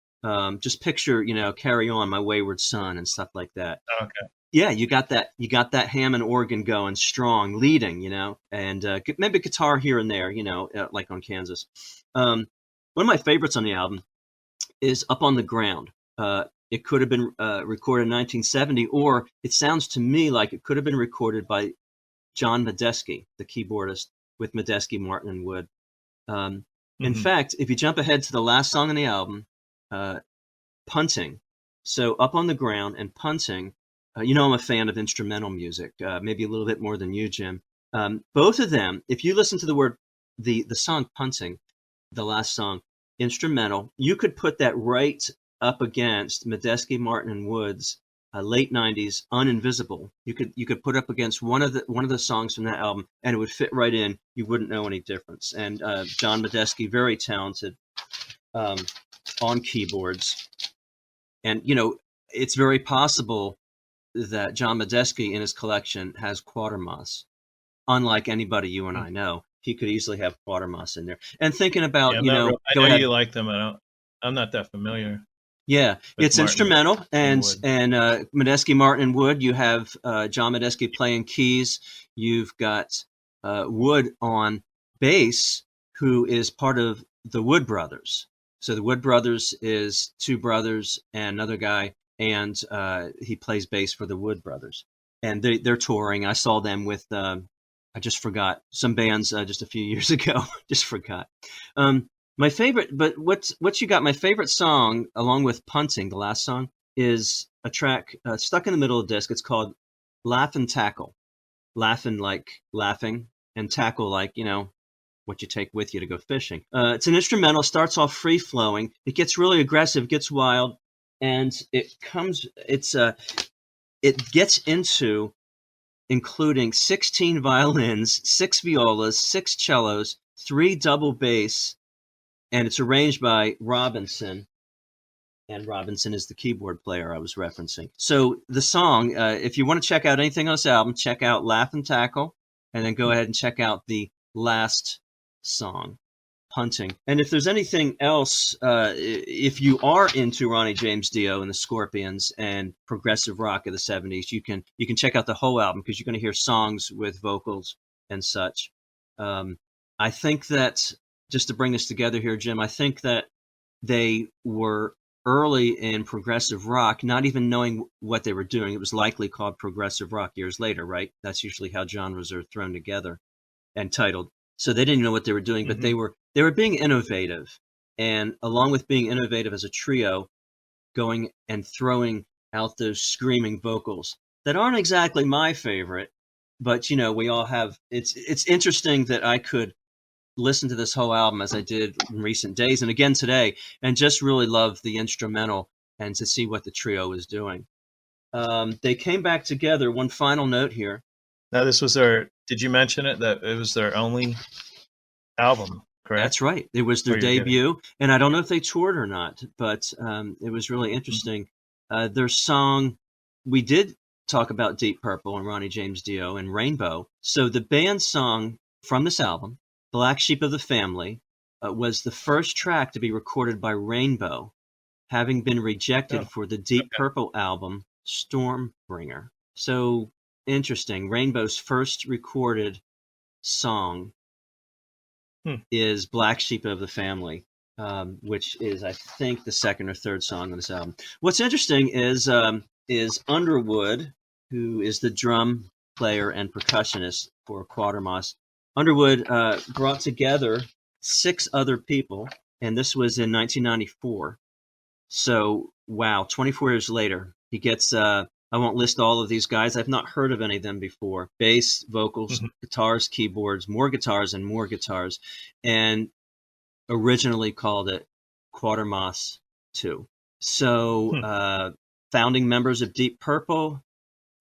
Just picture, Carry On, My Wayward Son, and stuff like that. Okay. Yeah, you got that Hammond organ going strong, leading, and maybe guitar here and there, like on Kansas. One of my favorites on the album is Up on the Ground. It could have been recorded in 1970, or it sounds to me like it could have been recorded by John Medeski, the keyboardist, with Medeski, Martin, and Wood. In fact, if you jump ahead to the last song on the album, Punting. So Up on the Ground and Punting. I'm a fan of instrumental music, maybe a little bit more than you, Jim. Both of them, if you listen to the song Punting, the last song, instrumental, you could put that right up against Medeski, Martin, and Wood's late 90s Uninvisible. You could put up against one of the songs from that album, and it would fit right in. You wouldn't know any difference. And John Medeski, very talented on keyboards. And, it's very possible that John Medeski in his collection has Quatermass. Unlike anybody you and I know, he could easily have Quatermass in there. And thinking about, I know you like them. I'm not that familiar. Yeah, with it's Martin instrumental, and Wood. Medeski, Martin, and Wood. You have John Medeski playing keys. You've got Wood on bass, who is part of the Wood Brothers. So the Wood Brothers is two brothers and another guy, and he plays bass for the Wood Brothers. And they're touring. I saw them with I just forgot some bands just a few years ago. Just forgot. My favorite, but what you got? My favorite song, along with Punting, the last song, is a track stuck in the middle of the disc. It's called "Laugh and Tackle." Laughing like laughing, and tackle like what you take with you to go fishing. It's an instrumental. Starts off free flowing. It gets really aggressive, gets wild, and it gets into including 16 violins, 6 violas, 6 cellos, 3 double bass. And it's arranged by Robinson, and Robinson is the keyboard player I was referencing. So the song, if you want to check out anything on this album, check out Laugh and Tackle, and then go ahead and check out the last song, Punting. And if there's anything else, if you are into Ronnie James Dio and the Scorpions and progressive rock of the 70s, you can check out the whole album, because you're going to hear songs with vocals and such. I think that, just to bring this together here, Jim, I think that they were early in progressive rock, not even knowing what they were doing. It was likely called progressive rock years later, right? That's usually how genres are thrown together and titled. So they didn't know what they were doing, but they were being innovative. And along with being innovative as a trio, going and throwing out those screaming vocals that aren't exactly my favorite, but we all have. It's interesting that I could listen to this whole album as I did in recent days and again today, and just really love the instrumental and to see what the trio was doing. They came back together. One final note here. Now, this was did you mention it, that it was their only album, correct? That's right. It was their debut, and I don't know if they toured or not, but it was really interesting. Their song, we did talk about Deep Purple and Ronnie James Dio and Rainbow. So the band song from this album, Black Sheep of the Family, was the first track to be recorded by Rainbow, having been rejected for the Deep Purple album, Stormbringer. So interesting. Rainbow's first recorded song is Black Sheep of the Family, which is, I think, the second or third song on this album. What's interesting is Underwood, who is the drum player and percussionist for Quatermass. Underwood brought together 6 other people, and this was in 1994. So, wow, 24 years later, he gets, I won't list all of these guys. I've not heard of any of them before. Bass, vocals, guitars, keyboards, more guitars, and more guitars, and originally called it Quatermass 2. So, founding members of Deep Purple.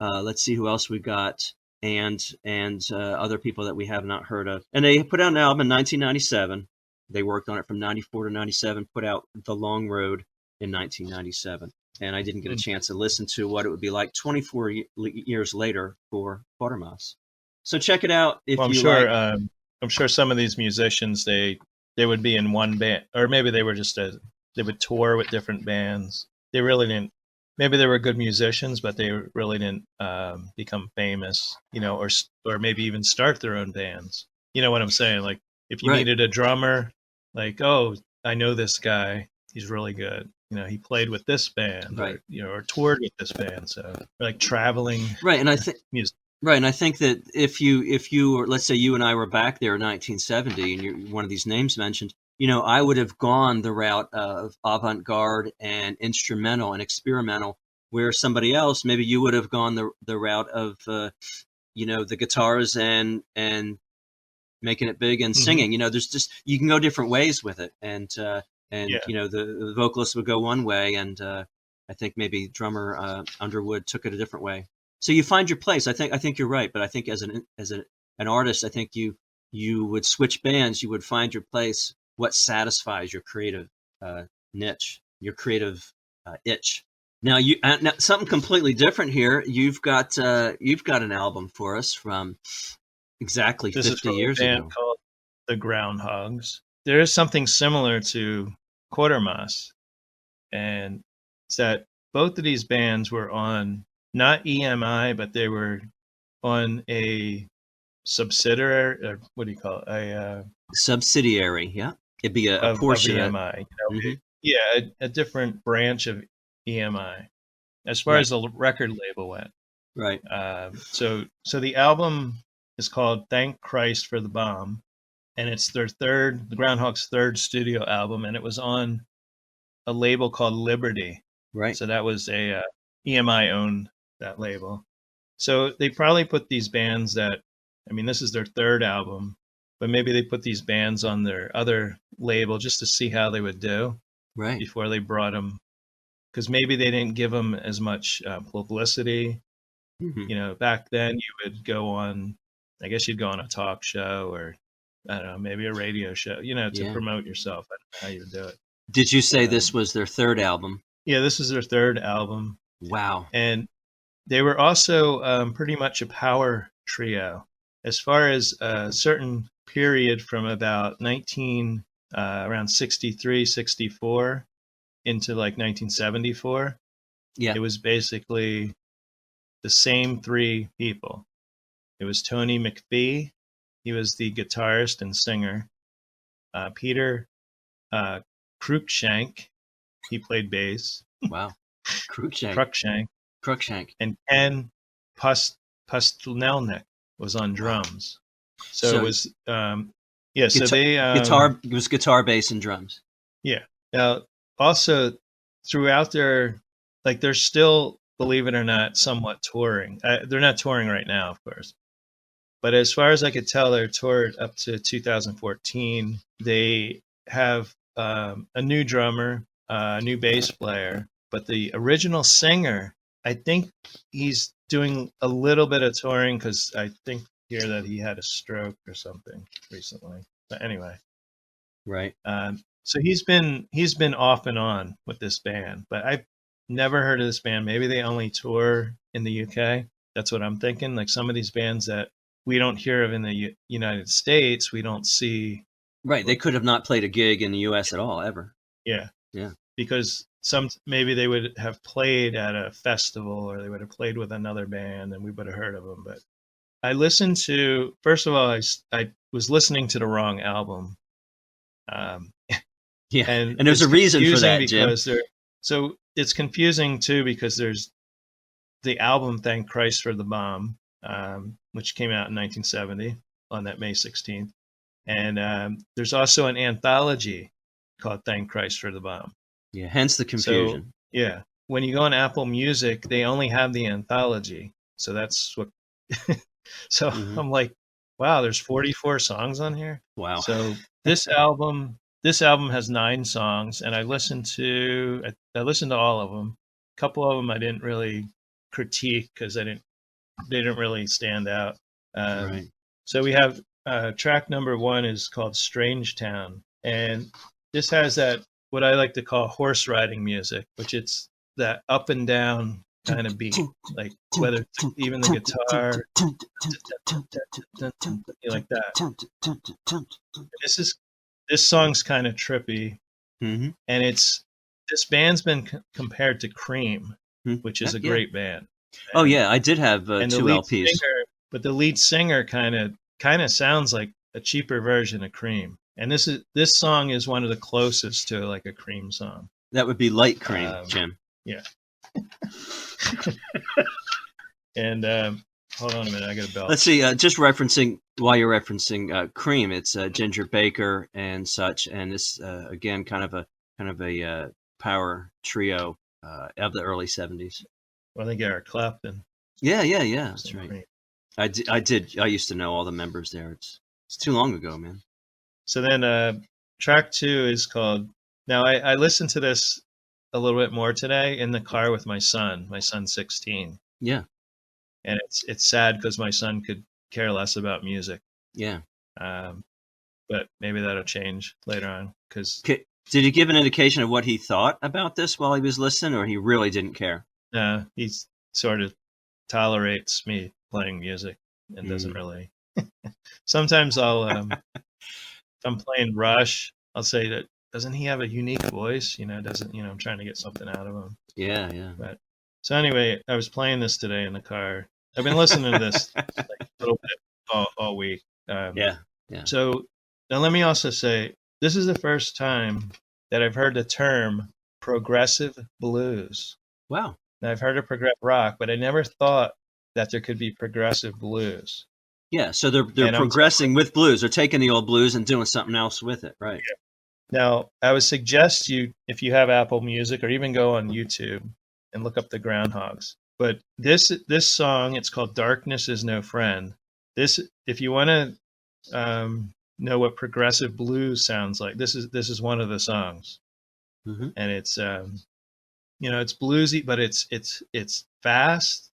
Let's see who else we got. And other people that we have not heard of. And they put out an album in 1997. They worked on it from 94 to 97, put out The Long Road in 1997. And I didn't get a chance to listen to what it would be like 24 years later for Quatermass. So check it out if you like. I'm sure some of these musicians, they would be in one band, or maybe they were they would tour with different bands. They really didn't. Maybe they were good musicians, but they really didn't become famous, or maybe even start their own bands. You know what I'm saying? Like, if you needed a drummer, like, oh, I know this guy, he's really good. He played with this band, or toured with this band. So, like, traveling, right? And I think music. Right, and I think that if you were, let's say you and I were back there in 1970, and you're one of these names mentioned, I would have gone the route of avant-garde and instrumental and experimental, where somebody else, maybe you would have gone the route of, the guitars and making it big and singing. There's just, you can go different ways with it, and the vocalist would go one way, and I think maybe drummer Underwood took it a different way. So you find your place. I think you're right, but I think as an artist, I think you would switch bands. You would find your place. What satisfies your creative niche, your creative itch. Now now something completely different here. You've got an album for us from exactly 50 years ago. This is a band called the Groundhogs. There is something similar to Quatermass, and is that both of these bands were on not EMI, but they were on a subsidiary, or what do you call it? Subsidiary, yeah. It'd be a Of portion of EMI. Mhm. A different branch of EMI as far Right. as the record label went. Right. So the album is called "Thank Christ for the Bomb," and it's the Groundhogs' third studio album, and it was on a label called Liberty. Right. So that was EMI owned that label. So they probably put these bands this is their third album, but maybe they put these bands on their other label just to see how they would do Right. before they brought them, because maybe they didn't give them as much publicity. Mhm. Back then you would go on, I guess you'd go on a talk show, or I don't know, maybe a radio show, to Yeah. promote yourself. I don't know how you would do it. Did you say this was their third album? Yeah, this is their third album. Wow. And they were also pretty much a power trio. As far as a certain period from about around 63, 64 into like 1974, Yeah. it was basically the same three people. It was Tony McPhee. He was the guitarist and singer. Peter Cruikshank, he played bass. Wow. Cruikshank. Cruikshank. And Ken Pustelnelnik was on drums. So it was, so they guitar. It was guitar, bass, and drums. Yeah. Now, also throughout they're still, believe it or not, somewhat touring. They're not touring right now, of course. But as far as I could tell, they're toured up to 2014. They have a new drummer, a new bass player, but the original singer, I think he's doing a little bit of touring, because I think here that he had a stroke or something recently. But anyway, Right. so he's been off and on with this band, but I've never heard of this band. Maybe they only tour in the UK. That's what I'm thinking. Like some of these bands that we don't hear of in the United States, we don't see. Right. They could have not played a gig in the U.S. at all, ever. Yeah. Yeah. Because maybe they would have played at a festival, or they would have played with another band, and we would have heard of them. But I listened to, first of all, I was listening to the wrong album. Yeah. And there's a reason for that, Jim. So it's confusing too, because there's the album "Thank Christ for the Bomb," which came out in 1970 on that May 16th, and there's also an anthology called "Thank Christ for the Bomb." Yeah. Hence the confusion. So, yeah, when you go on Apple Music, they only have the anthology, so that's what. So I'm like, wow, there's 44 songs on here. Wow. So this album has 9 songs, and I listened to all of them. A couple of them I didn't really critique, because they didn't really stand out. Right. So we have track number 1 is called "Strange Town," and this has that, what I like to call horse riding music, which it's that up and down kind of beat, like whether it's even the guitar, like that. This song's kind of trippy, Mhm. and this band's been compared to Cream, which is a great band. Oh yeah, I did have And 2 LPs. But the lead singer kind of sounds like a cheaper version of Cream. And this song is one of the closest to like a Cream song. That would be light cream, Jim. Yeah. And hold on a minute, I got a bell. Let's see. Just while you're referencing Cream, it's Ginger Baker and such, and this again kind of a power trio of the early '70s. Well, I think Eric Clapton. Yeah. That's right. Cream. I used to know all the members there. It's too long ago, man. So then track 2 is called. Now I listened to this a little bit more today in the car with my son. My son's 16. Yeah. And it's sad, because my son could care less about music. Yeah. But maybe that'll change later on. Did he give an indication of what he thought about this while he was listening, or he really didn't care? He sort of tolerates me playing music and doesn't really. Sometimes I'll, if I'm playing Rush, I'll say that doesn't he have a unique voice? I'm trying to get something out of him. Yeah. But so anyway, I was playing this today in the car. I've been listening to this like a little bit all week. Yeah. So now let me also say, this is the first time that I've heard the term progressive blues. Wow. Now, I've heard of progressive rock, but I never thought that there could be progressive blues. Yeah, so they're progressing with blues. They're taking the old blues and doing something else with it, right? Yeah. Now, I would suggest you, if you have Apple Music, or even go on YouTube and look up the Groundhogs. But this song, it's called "Darkness Is No Friend." This, if you want to know what progressive blues sounds like, this is one of the songs, and it's it's bluesy, but it's fast,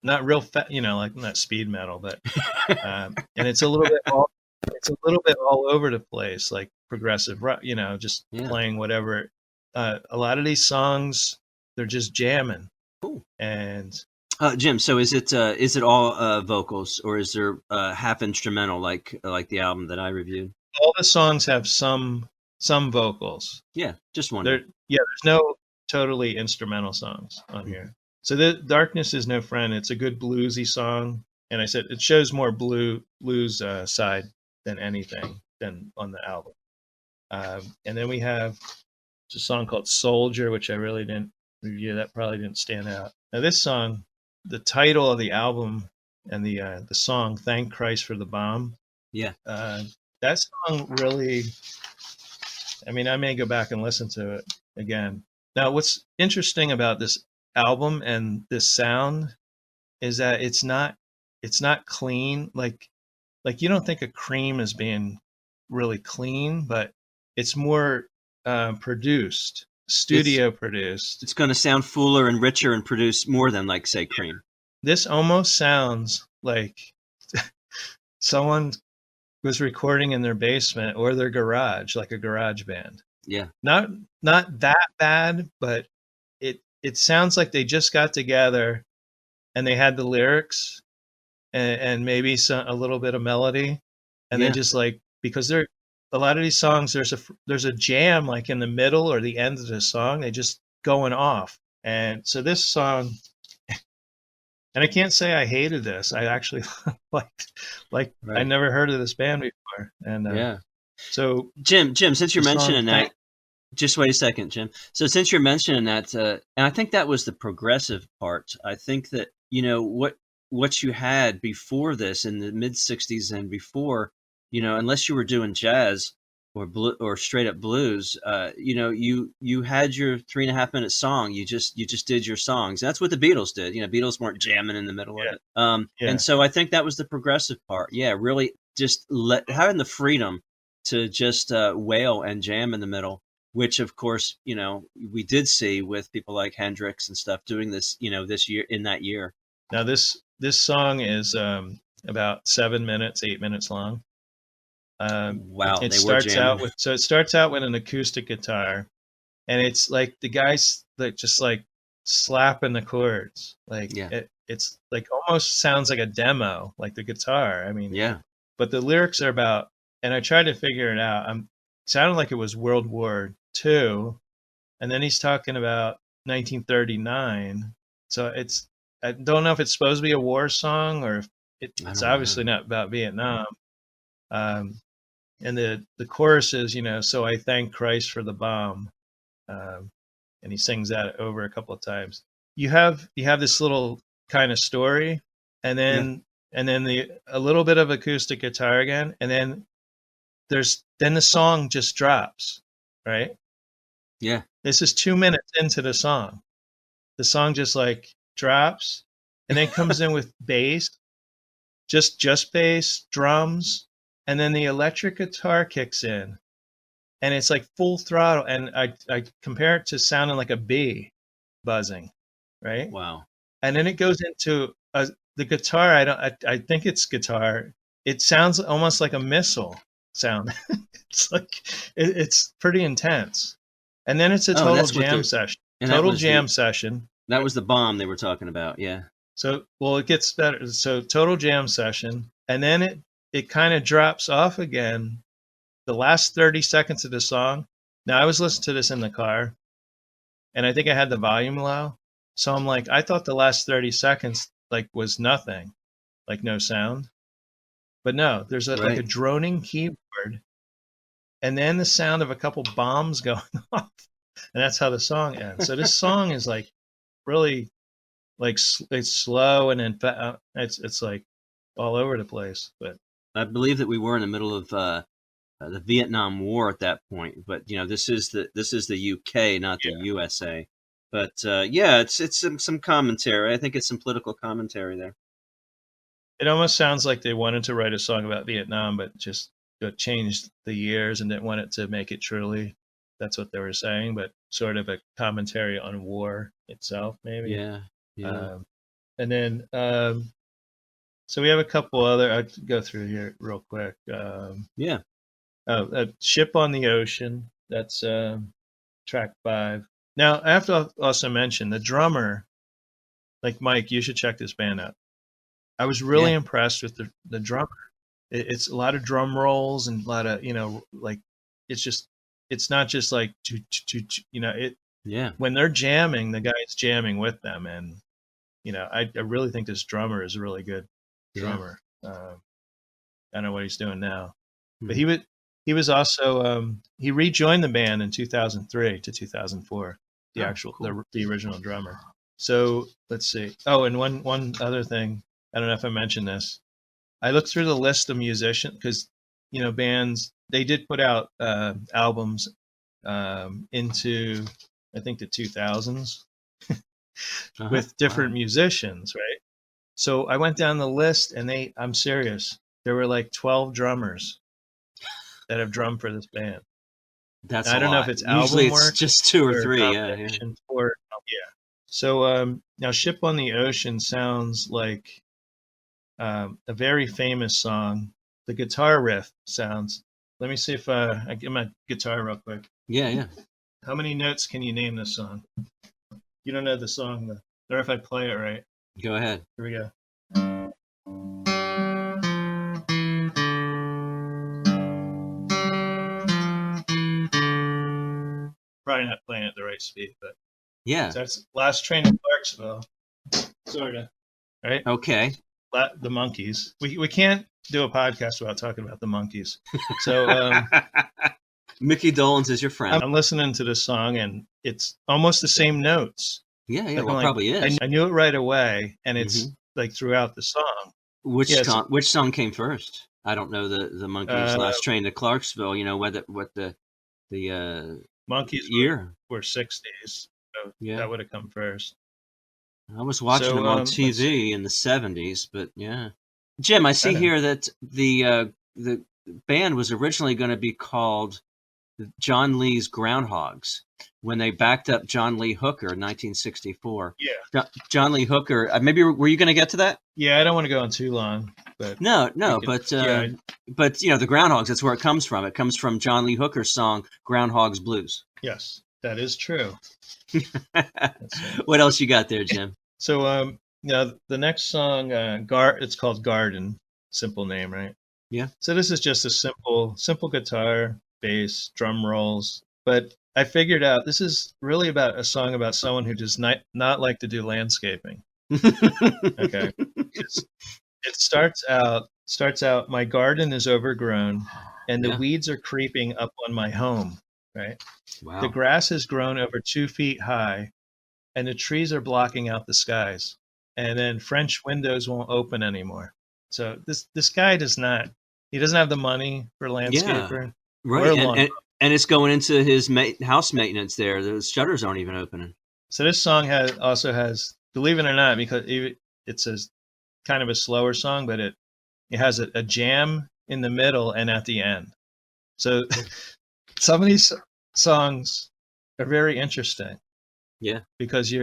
not real fast, like not speed metal, but and it's a little bit all over the place, like progressive rock, just playing whatever. A lot of these songs, they're just jamming. Cool. And Jim, so is it all vocals, or is there half instrumental like the album that I reviewed? All the songs have some vocals. Yeah, just one. There's no totally instrumental songs on here. So the Darkness Is No Friend, it's a good bluesy song, and I said it shows more blues side than anything than on the album. And then we have a song called Soldier, which I really didn't review. That probably didn't stand out. Now this song, the title of the album and the song "Thank Christ for the Bomb." Yeah. That song really, I mean, I may go back and listen to it again. Now, what's interesting about this album and this sound is that it's not clean. Like you don't think of Cream as being really clean, but it's more produced, studio produced. It's going to sound fuller and richer and produce more than, like, say, Cream. This almost sounds like someone was recording in their basement or their garage, like a garage band. Yeah. Not that bad, but it sounds like they just got together and they had the lyrics and maybe a little bit of melody, and they just, like, because a lot of these songs, there's a jam like in the middle or the end of the song, they just going off. And so this song, and I can't say I hated this. I actually liked, right. I never heard of this band before. And so Jim, since you're mentioning that, just wait a second, Jim. So since you're mentioning that, and I think that was the progressive part. I think that, what you had before this in the mid 60s and before, unless you were doing jazz or straight up blues, you had your 3.5 minute song. You just did your songs. And that's what the Beatles did. Beatles weren't jamming in the middle of it. And so I think that was the progressive part. Yeah, really just having the freedom to just wail and jam in the middle, which of course, we did see with people like Hendrix and stuff doing this, this year, in that year. Now this song is about 8 minutes long. Wow. It starts out with an acoustic guitar, and it's like the guys that just like slapping the chords. Like it's like almost sounds like a demo, like the guitar. I mean, but the lyrics are about, and I tried to figure it out. Sounded like it was World War II, and then he's talking about 1939. So I don't know if it's supposed to be a war song or if it's obviously not about Vietnam. And the chorus is, so I thank Christ for the bomb. And he sings that over a couple of times. You have this little kind of story, and then a little bit of acoustic guitar again, and then the song just drops, right? Yeah. This is 2 minutes into the song. The song just like drops, and then comes in with bass, just bass, drums, and then the electric guitar kicks in, and it's like full throttle. And I compare it to sounding like a bee buzzing, right? Wow. And then it goes into the guitar. I think it's guitar. It sounds almost like a missile sound. It's like it's pretty intense. And then it's a total jam session. Total jam session. That was the bomb they were talking about. Yeah. So, well, it gets better. So total jam session, and then it kind of drops off again. The last 30 seconds of the song, Now I was listening to this in the car, and I think I had the volume low. So I'm like, I thought the last 30 seconds like was nothing, like no sound. But no, there's like a droning keyboard, and then the sound of a couple bombs going off, and that's how the song ends. So this song is like really like it's slow, and then it's like all over the place. But I believe that we were in the middle of the Vietnam War at that point, but this is the UK, not the USA. But it's some commentary. I think it's some political commentary there. It almost sounds like they wanted to write a song about Vietnam, but just changed the years and didn't want it to make it truly. That's what they were saying, but sort of a commentary on war itself, maybe. Yeah. And then, so we have a couple other. I'll go through here real quick. Ship on the Ocean. That's track 5. Now, I have to also mention the drummer. Like Mike, you should check this band out. I was really impressed with the drummer. It's a lot of drum rolls and a lot of, like it's not just like, when they're jamming, the guy's jamming with them. And, I really think this drummer is a really good drummer. I don't know what he's doing now, but he was also, he rejoined the band in 2003 to 2004, the original drummer. So let's see. Oh, and one other thing. I don't know if I mentioned this. I looked through the list of musicians because, bands, they did put out albums into, I think, the 2000s with different musicians, right? So I went down the list and I'm serious, there were like 12 drummers that have drummed for this band. That's I don't know if it's usually album work, it's just 2 or 3. So now Ship on the Ocean sounds like a very famous song. The guitar riff sounds. Let me see if I get my guitar real quick. Yeah. How many notes can you name this song? You don't know the song, or if I play it right. Go ahead. Here we go. Probably not playing at the right speed, but so that's Last Train to Clarksville, sort of, right? Okay. The Monkees. We can't do a podcast without talking about the Monkees. So Mickey Dolenz is your friend. I'm listening to this song, and it's almost the same notes. Yeah, well, it probably is. I knew it right away, and it's like throughout the song. Which song came first? I don't know the Monkees' Last Train to Clarksville. What the Monkees year were 60s. So that would have come first. I was watching them on TV in the 70s, but Jim, I see here that the band was originally going to be called John Lee's Groundhogs when they backed up John Lee Hooker in 1964. Yeah. John Lee Hooker. Maybe were you going to get to that? Yeah, I don't want to go on too long, but no, but the Groundhogs. That's where it comes from. It comes from John Lee Hooker's song "Groundhogs Blues." Yes, that is true. What else you got there, Jim? So, the next song, it's called Garden. Simple name, right? Yeah. So this is just a simple guitar, bass, drum rolls. But I figured out this is really about a song about someone who does not like to do landscaping. Okay. It starts out, my garden is overgrown, and the weeds are creeping up on my home. Right. Wow. The grass has grown over 2 feet high, and the trees are blocking out the skies. And then French windows won't open anymore. So this guy doesn't have the money for landscaper. Yeah, right. And it's going into his house maintenance there. The shutters aren't even opening. So this song also has, believe it or not, because it's a kind of a slower song, but it has a jam in the middle and at the end. So some of these songs are very interesting. Yeah. Because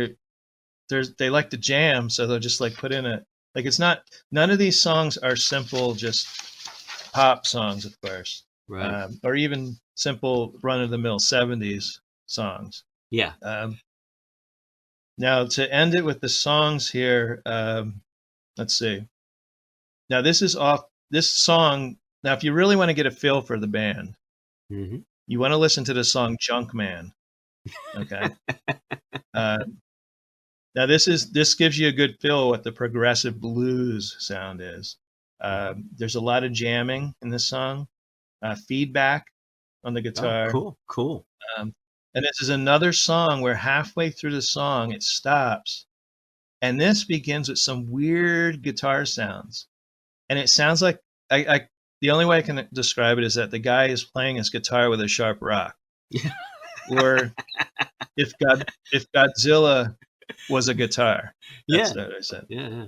they like to jam, so they'll just like put in none of these songs are simple, just pop songs at first. Right. Or even simple run-of-the-mill 70s songs. Yeah. Now, to end it with the songs here, let's see. Now, this song, now, if you really want to get a feel for the band, You want to listen to the song Junkman. Okay. Now this gives you a good feel what the progressive blues sound is. There's a lot of jamming in this song, feedback on the guitar. Oh, cool. And this is another song where halfway through the song it stops, and this begins with some weird guitar sounds, and it sounds like the only way I can describe it is that the guy is playing his guitar with a sharp rock, or if Godzilla was a guitar. That's what I said. Yeah.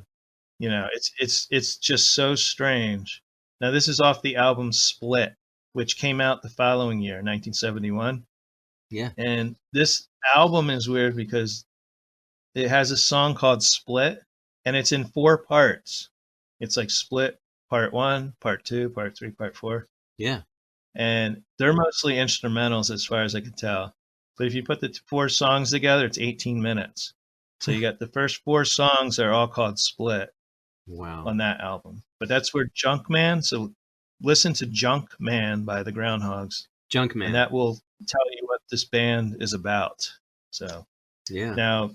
You know, it's just so strange. Now this is off the album Split, which came out the following year, 1971. Yeah. And this album is weird because it has a song called Split, and it's in 4 parts. It's like Split Part 1, Part 2, Part 3, Part 4. Yeah. And they're mostly instrumentals as far as I can tell. But if you put the 4 songs together, it's 18 minutes. So you got the first 4 songs are all called Split. Wow. On that album. But that's where Junkman, so listen to Junkman by the Groundhogs. Junkman. And that will tell you what this band is about. So yeah. Now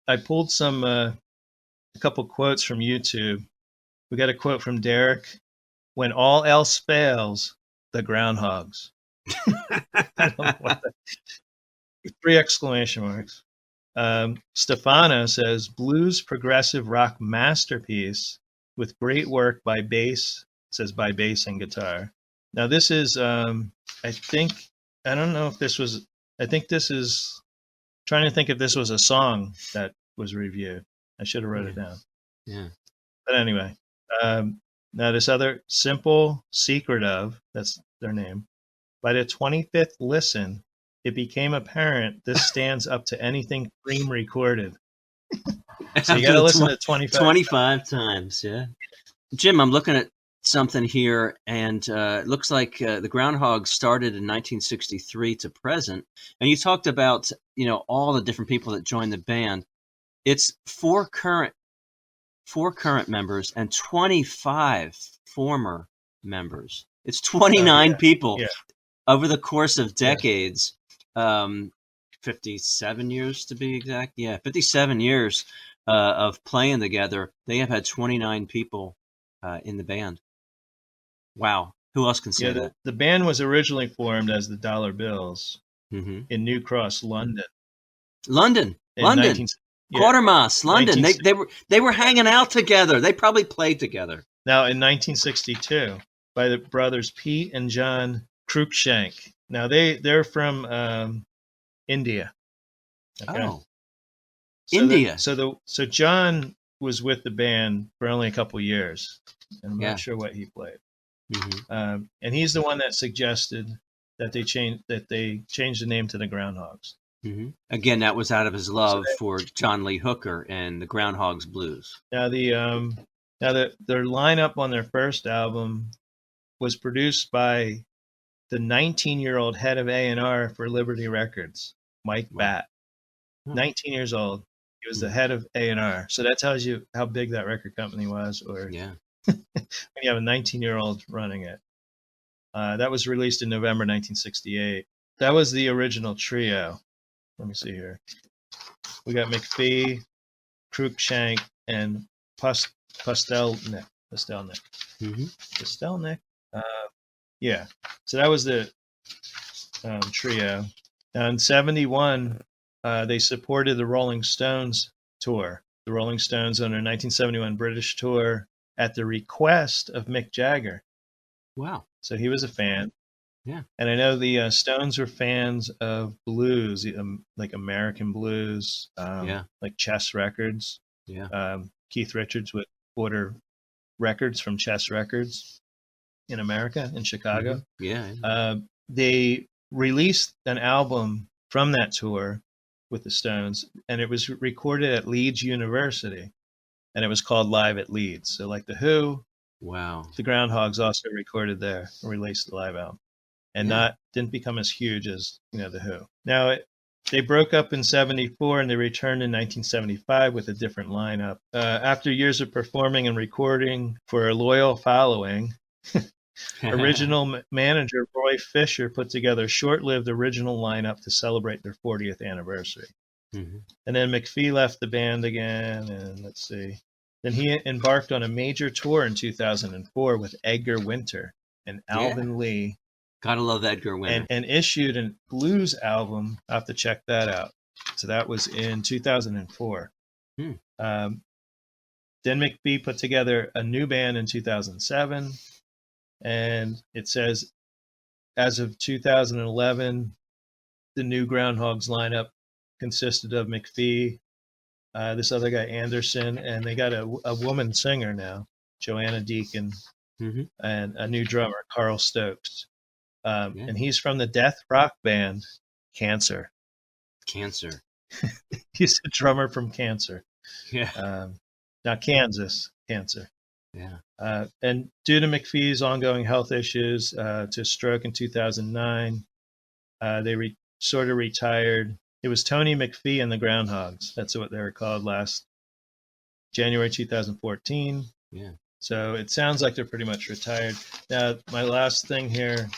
I pulled some a couple quotes from YouTube. We got a quote from Derek. When all else fails, the Groundhogs. I don't know what that, 3 exclamation marks. Stefano says, blues progressive rock masterpiece with great work by bass, says by bass and guitar. Now this is, I don't know if this was, I think this is, trying to think if this was a song that was reviewed. I should have wrote it down. Yeah. But anyway, now this other Simple Secret of, that's their name. By the 25th listen, it became apparent this stands up to anything Cream recorded. So you got to listen to 25 times. Yeah. Jim, I'm looking at something here, and it looks like the Groundhogs started in 1963 to present. And you talked about, all the different people that joined the band. It's 4 current members and 25 former members. It's 29 people over the course of decades. 57 years to be exact. Yeah, 57 years of playing together. They have had 29 people in the band. Wow. Who else can say that? The band was originally formed as the Dollar Bills in New Cross, London. London. Quatermass, London. They were hanging out together. They probably played together. Now in 1962 by the brothers Pete and John Cruikshank. Now they're from India. Okay? Oh, India. So John was with the band for only a couple years, and I'm not sure what he played. And he's the one that suggested that they change the name to the Groundhogs. Again, that was out of his love for John Lee Hooker and the Groundhogs Blues. Now their lineup on their first album was produced by the 19-year-old head of A&R for Liberty Records, Mike Batt. 19 years old. He was the head of A&R. So that tells you how big that record company was, or when you have a 19-year-old running it. That was released in November 1968. That was the original trio. Let me see here. We got McPhee, Cruikshank, and Pastelnik. Pastelnik. So that was the trio. Now in 71, they supported the Rolling Stones tour. The Rolling Stones on their 1971 British tour at the request of Mick Jagger. Wow. So he was a fan. Yeah. And I know the Stones were fans of blues, like American blues, like Chess Records. Yeah. Keith Richards would order records from Chess Records in America, in Chicago. They released an album from that tour with the Stones, and it was recorded at Leeds University, and it was called Live at Leeds. So like the Who, the Groundhogs also recorded there and released the live album, and didn't become as huge as the Who. Now they broke up in 74 and they returned in 1975 with a different lineup. After years of performing and recording for a loyal following, Original manager Roy Fisher put together a short-lived original lineup to celebrate their 40th anniversary. Mm-hmm. And then McPhee left the band again, and let's see. Then he embarked on a major tour in 2004 with Edgar Winter and Alvin Lee. Gotta love Edgar Winter. And issued a blues album. I'll have to check that out. So that was in 2004. Then McPhee put together a new band in 2007. And it says, as of 2011, the new Groundhogs lineup consisted of McPhee, this other guy, Anderson, and they got a woman singer now, Joanna Deacon, and a new drummer, Carl Stokes. And he's from the death rock band Cancer. Cancer. He's a drummer from Cancer. Yeah. Not Kansas, Cancer. Yeah. And due to McPhee's ongoing health issues, to stroke in 2009, they sort of retired. It was Tony McPhee and the Groundhogs. That's what they were called last January 2014. Yeah. So it sounds like they're pretty much retired. Now, my last thing here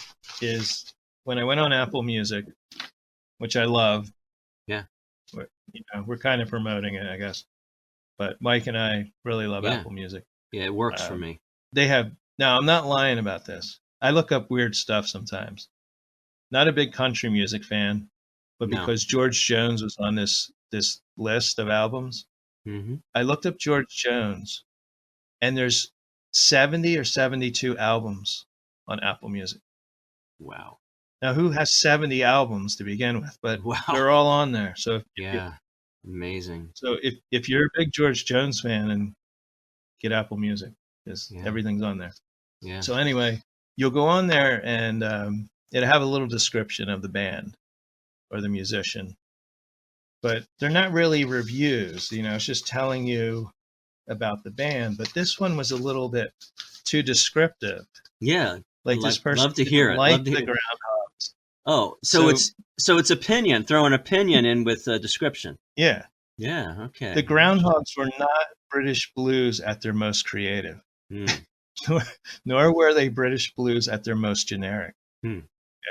is when I went on Apple Music, which I love. Yeah. We're kind of promoting it, I guess. But Mike and I really love Apple Music. Yeah, it works for me. They have, now I'm not lying about this. I look up weird stuff sometimes. Not a big country music fan, but because George Jones was on this list of albums, I looked up George Jones, and there's 70 or 72 albums on Apple Music. Wow. Now, who has 70 albums to begin with? But they're all on there. So amazing. So if you're a big George Jones fan, and get Apple Music, because everything's on there. Yeah. So anyway, you'll go on there, and it'll have a little description of the band or the musician, but they're not really reviews. It's just telling you about the band. But this one was a little bit too descriptive. Yeah. Like this person love to hear it. Like the Groundhogs. Oh, so it's opinion. Throw an opinion in with a description. Yeah. Yeah. Okay. The Groundhogs were not British blues at their most creative, nor were they British blues at their most generic.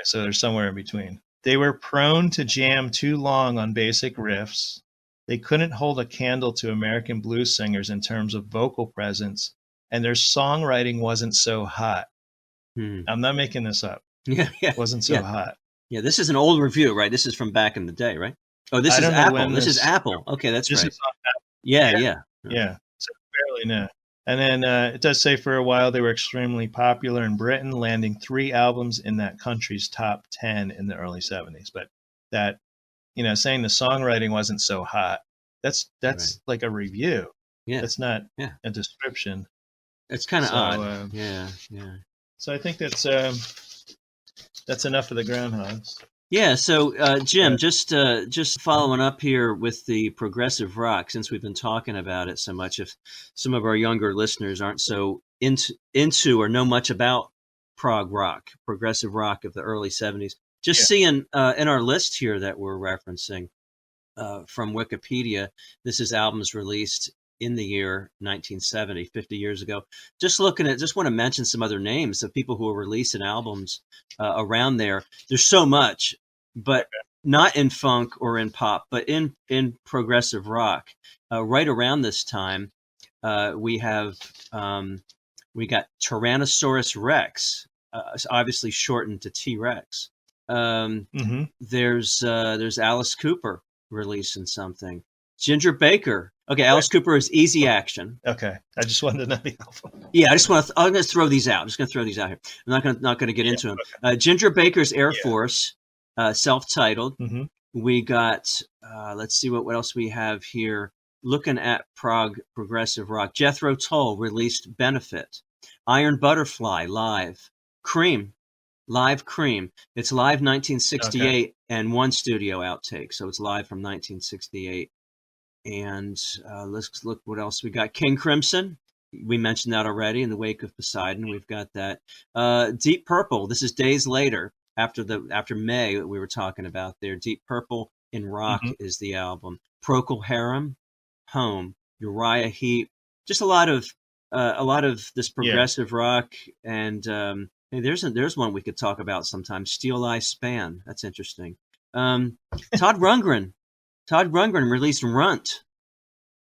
So they're somewhere in between. They were prone to jam too long on basic riffs. They couldn't hold a candle to American blues singers in terms of vocal presence, and their songwriting wasn't so hot. I'm not making this up. Yeah. It wasn't so hot. Yeah, this is an old review, right? This is from back in the day, right? Oh, this is Apple. This is Apple. Okay, that's right. Is on Apple. Yeah. So fairly new. And then it does say for a while they were extremely popular in Britain, landing 3 albums in that country's top 10 in the early 70s. But that, saying the songwriting wasn't so hot, that's right. Like a review. Yeah. That's not a description. It's kind of odd. Yeah. So I think that's enough of the Groundhogs. Yeah. So, Jim, just following up here with the progressive rock, since we've been talking about it so much, if some of our younger listeners aren't so into or know much about prog rock, progressive rock of the early 70s, seeing in our list here that we're referencing from Wikipedia, this is albums released in the year 1970, 50 years ago. Just want to mention some other names of people who are releasing albums around there. There's so much, but not in funk or in pop, but in progressive rock. Right around this time, we got Tyrannosaurus Rex, obviously shortened to T-Rex. There's Alice Cooper releasing something. Ginger Baker. Okay, Alice Cooper is Easy Action. Okay, I just wanted to know the album. Yeah, I'm going to throw these out. I'm just going to throw these out here. I'm not going to get into them. Ginger Baker's Air Force, self-titled. We got. Let's see what else we have here. Looking at progressive rock. Jethro Tull released Benefit. Iron Butterfly live. Cream. Live Cream. It's live 1968 and one studio outtake, so it's live from 1968. And let's look what else we got. King Crimson. We mentioned that already. In the Wake of Poseidon, we've got that. Deep Purple. This is days later, after May that we were talking about there. Deep Purple in Rock is the album. Procol Harum, Home. Uriah Heep. Just a lot of this progressive rock and Hey, there's one we could talk about sometime. Steel Eye Span. That's interesting. Todd Rundgren. Todd Rundgren released Runt.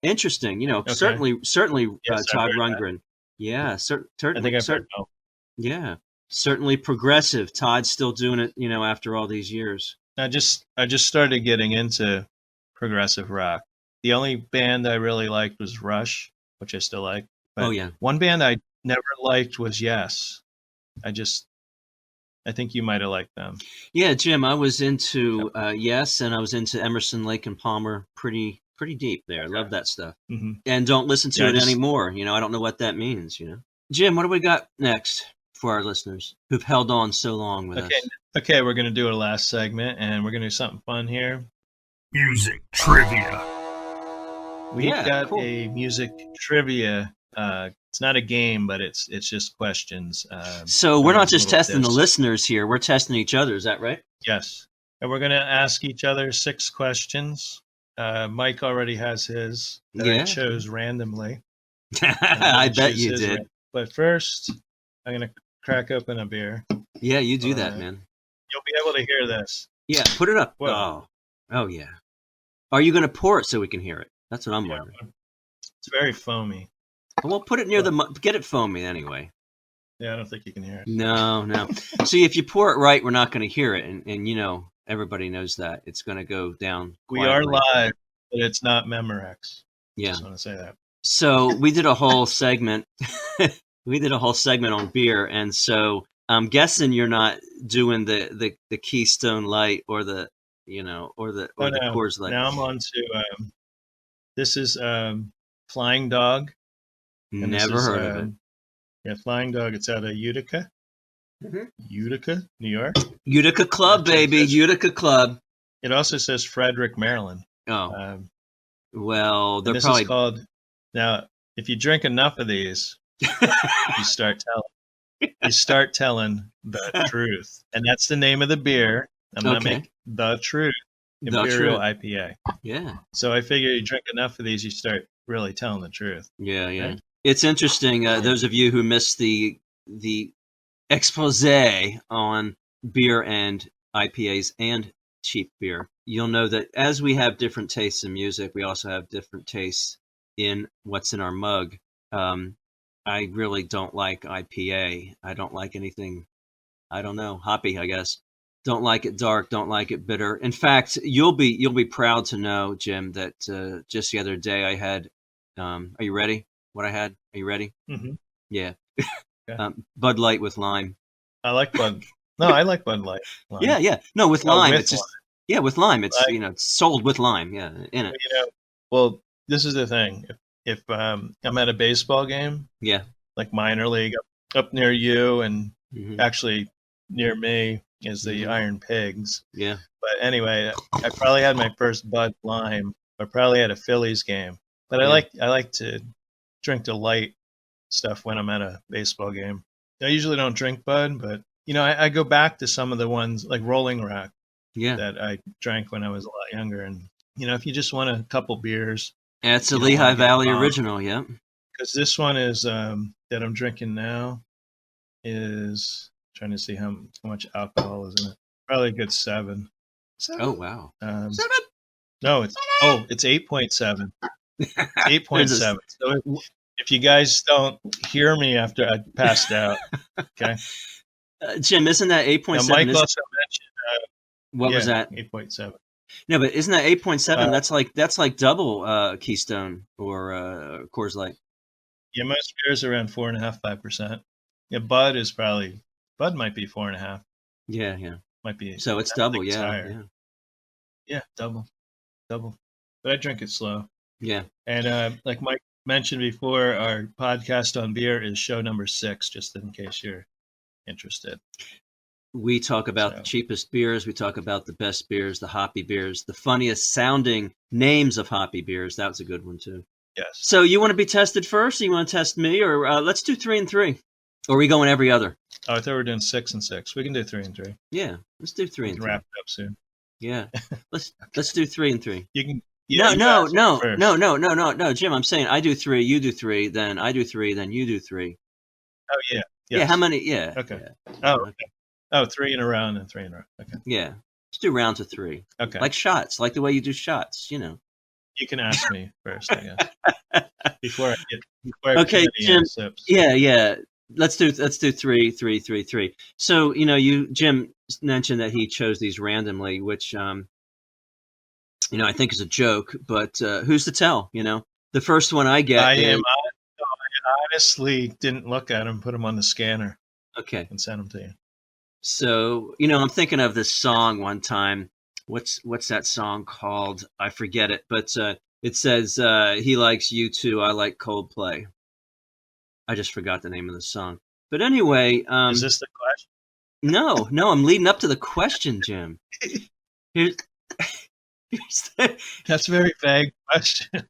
Interesting. Okay. Certainly, Yes, Todd I've heard that. Rundgren. Yeah, I certainly. think I've heard both. Yeah, certainly progressive. Todd's still doing it, after all these years. I just started getting into progressive rock. The only band I really liked was Rush, which I still like. But Oh, yeah. one band I never liked was Yes. I think you might have liked them. Yeah, Jim, I was into Yes, and I was into Emerson, Lake and Palmer pretty deep there. I love that stuff. Mm-hmm. And don't listen to Yeah, it anymore. I don't know what that means, Jim, what do we got next for our listeners who've held on so long with us? Okay, we're going to do our last segment, and we're going to do something fun here. Music trivia. We've got cool. a music trivia. It's not a game, but it's just questions. So we're not just little testing the tips. listeners here. We're testing each other. Is that right? Yes. And we're going to ask each other 6 questions. Mike already has his that I Yeah. chose randomly. I bet you Choose his did. But first, I'm going to crack open a beer. Yeah, you do that, Alright. man. You'll be able to hear this. Yeah, put it up. Well- Oh, yeah. Are you going to pour it so we can hear it? That's what I'm Yeah, wondering. it's very foamy. Well, put it near get it foamy anyway. Yeah, I don't think you can hear it. No. See, if you pour it right, we're not going to hear it. And everybody knows that. It's going to go down We are quietly. live, but it's not Memorex. Yeah. Just want to say that. So we did a whole segment. We did a whole segment on beer. And so I'm guessing you're not doing the Keystone Light or the Coors Light. Now I'm on to, this is Flying Dog. And this Never is, heard of it. Yeah, Flying Dog. It's out of Utica. Mhm. Utica, New York. Utica Club, baby. Utica Club. It also says Frederick, Maryland. Oh, well, they're This probably. is called, now, if you drink enough of these, you start telling the truth. And that's the name of the beer. I'm not Okay. making The Truth The Imperial Truth. IPA. Yeah. So I figure you drink enough of these, you start really telling the truth. Yeah. Right. It's interesting. Those of you who missed the expose on beer and IPAs and cheap beer, you'll know that as we have different tastes in music, we also have different tastes in what's in our mug. I really don't like IPA. I don't like anything, I don't know, hoppy, I guess. Don't like it dark, don't like it bitter. In fact, you'll be proud to know, Jim, that just the other day I had, are you ready? What I had? Are you ready? Mm-hmm. Yeah. Okay. Bud Light with lime. I like Bud. No, I like Bud Light. Lime. Yeah. No, with Oh, lime. with It's just, lime. yeah, with lime. It's, Like- it's sold with lime. Yeah, in it. Well, this is the thing. If I'm at a baseball game, Yeah. like minor league, up near you, and Mhm. actually near me is the Mhm. Iron Pigs. Yeah. But anyway, I probably had my first Bud Lime, or probably at a Phillies game. But Yeah. I like to drink the light stuff when I'm at a baseball game. I usually don't drink Bud, but I go back to some of the ones like Rolling Rock Yeah. that I drank when I was a lot younger. And if you just want a couple beers, It's a you don't wanna Lehigh get Valley bombed. original. Yeah. because this one is that I'm drinking now is trying to see how much alcohol is in it. Probably a good 7. Oh, wow. No, it's 8.7. It's 8.7. So if you guys don't hear me after I passed out, okay. Jim, isn't that Now 8.7? Mike also What was that? 8.7. No, but isn't that 8.7? Uh, That's like double Keystone or Coors Light. Yeah, most beers are around 4.5%, 5%. Yeah, Bud might be 4.5. Yeah. Might be. So it's I don't double. think it's Yeah. higher. Yeah, double. But I drink it slow. Yeah. And like Mike mentioned before, our podcast on beer is show number 6, just in case you're interested. We talk about the So- cheapest beers. We talk about the best beers, the hoppy beers, the funniest sounding names of hoppy beers. That was a good one too. Yes. So you want to be tested first? Or you want to test me, or let's do 3 and 3? Or are we going every other? Oh, I thought we were doing 6 and 6. We can do 3 and 3. Yeah, let's do 3 We and can 3. wrap it up soon. Yeah, let's do 3 and 3. You can. No, you no, guys no, first. no, Jim. I'm saying I do 3, you do 3, then I do 3, then you do 3. Oh yeah. Yeah, how many? Yeah. Okay. Yeah. Oh, okay. Oh, 3 in a row and then 3 in a row. Okay. Yeah. Just do rounds of 3. Okay. Like shots, like the way you do shots, You can ask me first, I guess. before I okay, Jim. sips. Yeah. Let's do 3, 3, 3, 3. So Jim mentioned that he chose these randomly, which I think is a joke. But who's to tell? The first one I get. I honestly didn't look at them, put them on the scanner. Okay. And send them to you. So I'm thinking of this song one time. What's that song called? I forget it, but it says he likes U2, I like Coldplay. I just forgot the name of the song. But anyway, is this the question? No, I'm leading up to the question, Jim. That's a very vague question.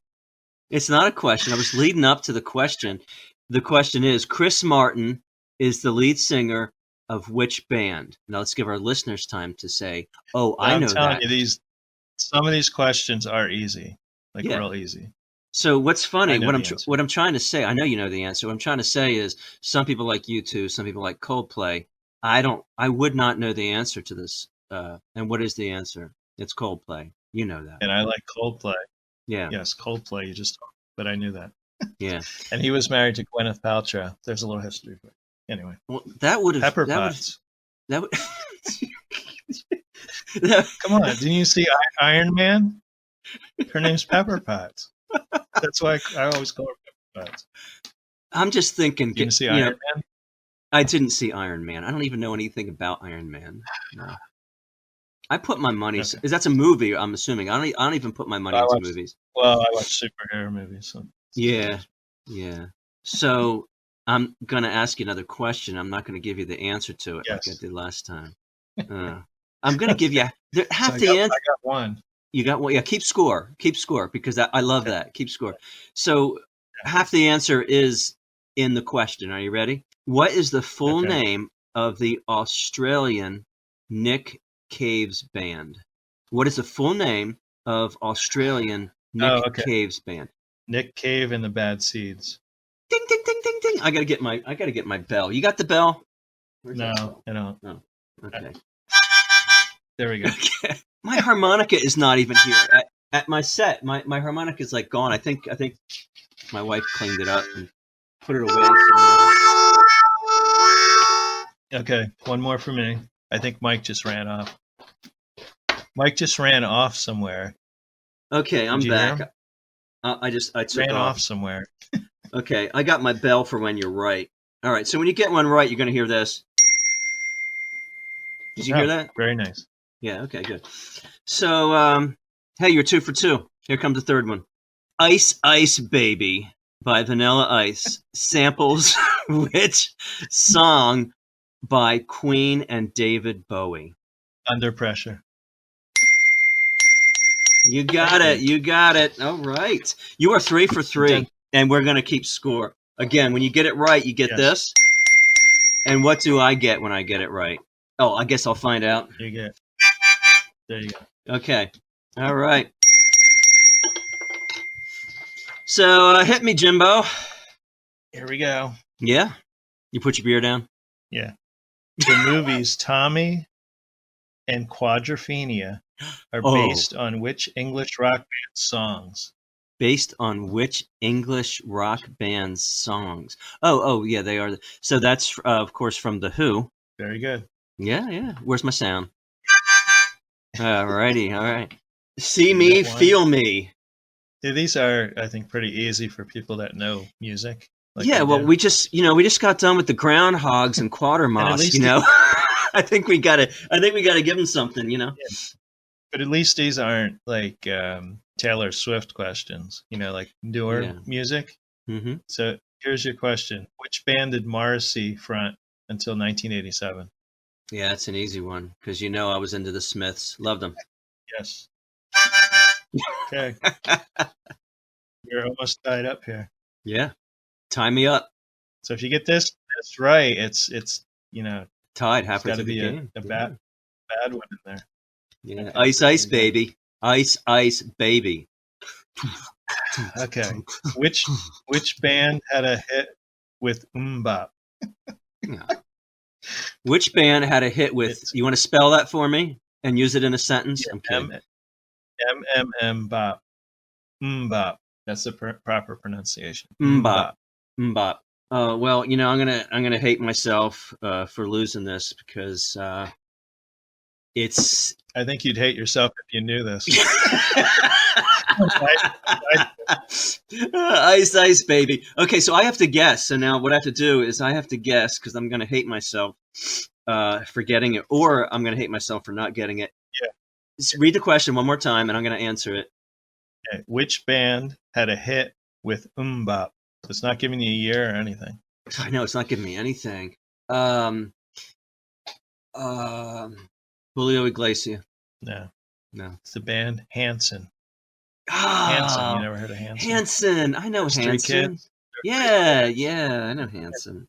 It's not a question. I was leading up to the question. The question is, Chris Martin is the lead singer of which band? Now let's give our listeners time to say, "Oh, I know that." I'm telling you, some of these questions are easy, real easy. So what's funny? What I'm trying to say, I know you know the answer. What I'm trying to say is, some people like U2, some people like Coldplay. I would not know the answer to this. And what is the answer? It's Coldplay. You know that. And I like Coldplay. Yeah. Yes, Coldplay. You just talked, but I knew that. Yeah. And he was married to Gwyneth Paltrow. There's a little history for it. Anyway. Well, that would have Pepper Potts. That would. Come on! Didn't you see Iron Man? Her name's Pepper Potts. That's why I always call her Pepper Potts. I'm just thinking. Did you see Iron Man? I didn't see Iron Man. I don't even know anything about Iron Man. No. I put my money. Okay. That's a movie. I'm assuming. I don't even put my money into movies. Well, I watch superhero movies. So. Yeah. So I'm gonna ask you another question. I'm not gonna give you the answer to it like I did last time. I'm gonna give you half the answer. I got one. You got one. Yeah. Keep score because I love that. Keep score. So half the answer is in the question. Are you ready? What is the full name of the Australian Nick Cave's band? What is the full name of Australian Nick Cave's band? Nick Cave and the Bad Seeds. Ding ding ding ding ding. I gotta get my bell. You got the bell? No, I don't. Oh, okay. There we go. Okay. My harmonica is not even here at my set. My harmonica is like gone. I think my wife cleaned it up and put it away somewhere. Okay, one more for me. I think Mike just ran off. Mike just ran off somewhere. Okay, I'm back. I took ran off somewhere. Okay, I got my bell for when you're right. All right, so when you get one right, you're going to hear this. Did you hear that? Very nice. Yeah, okay, good. So, hey, you're 2 for 2. Here comes the third one. Ice Ice Baby by Vanilla Ice samples which song by Queen and David Bowie? Under Pressure. You got it. All right. You are 3 for 3, and we're going to keep score. Again, when you get it right, you get this. And what do I get when I get it right? Oh, I guess I'll find out. There you go. Okay. All right. So, hit me, Jimbo. Here we go. Yeah? You put your beer down? Yeah. The movies Tommy and Quadrophenia are based on which English rock band songs? Based on which English rock band's songs? Oh, yeah, they are. So that's, of course, from The Who. Very good. Yeah. Where's my sound? All righty. All right. See me, feel me. Yeah, these are, I think, pretty easy for people that know music. We just got done with the Groundhogs and Quatermass, I think we gotta give them something, Yeah. But at least these aren't like Taylor Swift questions, like newer music. Mm-hmm. So here's your question: which band did Morrissey front until 1987? Yeah, that's an easy one because I was into the Smiths, loved them. Yes. Okay. You're almost tied up here. Yeah. Tie me up. So if you get this right, it's tied halfway through the game. A bad one in there. Yeah, okay. Ice Ice Baby. Ice Ice Baby. Okay. Which band had a hit with Bop? No. Which band had a hit with? You want to spell that for me and use it in a sentence? Yeah, I'm kidding. Bop. Bop. That's the proper pronunciation. Bop. Bop. Well, I'm gonna hate myself for losing this because it's. I think you'd hate yourself if you knew this. Ice, baby. Okay, so I have to guess. So now what I have to do is I have to guess because I'm gonna hate myself for getting it, or I'm gonna hate myself for not getting it. Yeah. Just read the question one more time, and I'm gonna answer it. Okay. Which band had a hit with Bop? It's not giving you a year or anything. I know it's not giving me anything. Julio Iglesias. No. No. It's the band Hanson. Oh, Hanson. You never heard of Hanson? Hanson. I know Street Hanson. Kids? Yeah, I know Hanson.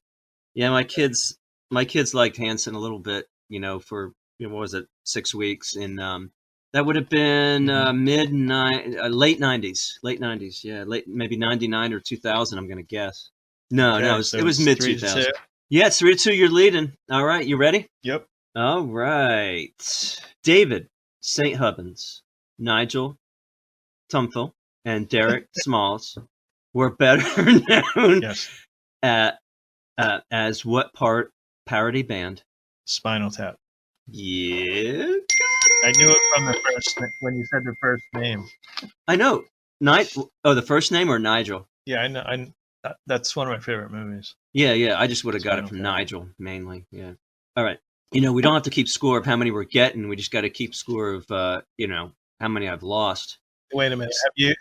Yeah, my kids liked Hanson a little bit, for what was it, 6 weeks, and that would have been late 90s, yeah, maybe 99 or 2000. I'm gonna guess. No, it was mid 2000. Yeah, it's 3-2. You're leading. All right, you ready? Yep. All right. David St. Hubbins, Nigel Tumphil, and Derek Smalls were better known as what parody band? Spinal Tap. Yeah, got it. I knew it from when you said the first name. I know. The first name or Nigel? Yeah, I know. That's one of my favorite movies. Yeah. I just would have got it from Nigel mainly. Yeah. All right. We don't have to keep score of how many we're getting. We just got to keep score of how many I've lost. Wait a minute.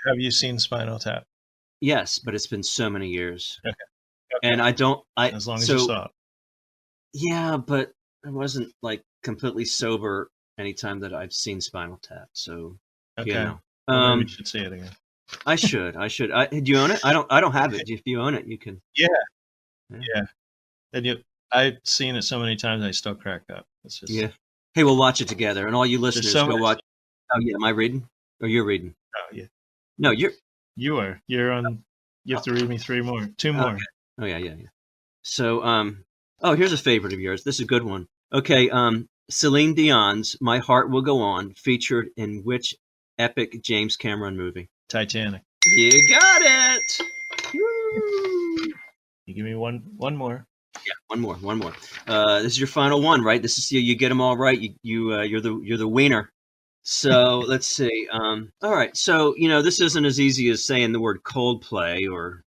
Have you seen Spinal Tap? Yes, but it's been so many years. Okay. And I don't. As long as you saw it. Yeah, but I wasn't completely sober anytime that I've seen Spinal Tap. So okay. Well, maybe you should see it again. I should. Do you own it? I don't have it. If you own it, you can. Yeah. And I've seen it so many times I still crack up. It's just Hey, we'll watch it together, and all you listeners go watch. Oh yeah, am I reading or you're reading? Oh yeah. No, you are. You're on. You have to read me two more. Okay. Oh yeah. So here's a favorite of yours. This is a good one. Okay, Celine Dion's "My Heart Will Go On" featured in which epic James Cameron movie? Titanic. You got it. Woo. You give me one more. Yeah, one more. This is your final one, right? This is you get them all right. You're the wiener. So let's see. All right. So this isn't as easy as saying the word Coldplay or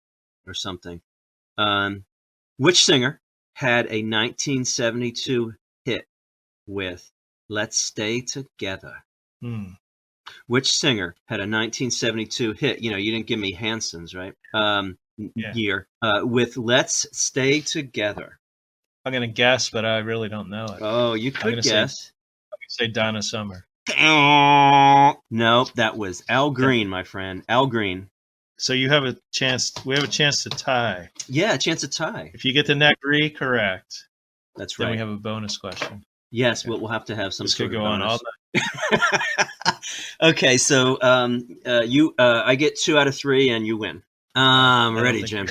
something. Which singer had a 1972 hit with "Let's Stay Together"? Which singer had a 1972 hit? You didn't give me Hanson's, right? Year with "Let's Stay Together." I'm gonna guess, but I really don't know it. Oh, you could guess. I'm gonna say Donna Summer. Nope, that was Al Green, my friend. Al Green. So you have a chance. We have a chance to tie. Yeah, a chance to tie. If you get the next 3 correct, that's right. Then we have a bonus question. Yes, we'll have to have some. This sort could go of on all night. Okay, so I get 2 out of 3, and you win. Ready, Jim.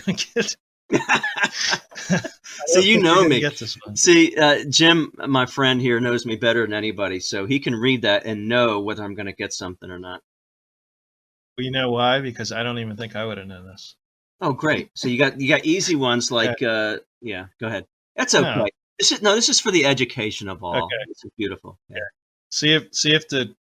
So you know me. See, Jim, my friend here, knows me better than anybody, so he can read that and know whether I'm going to get something or not. Well, you know why? Because I don't even think I would have known this. Oh, great! So you got easy ones like Go ahead. That's okay. No. This is for the education of all. Okay. This is beautiful. Yeah. See if the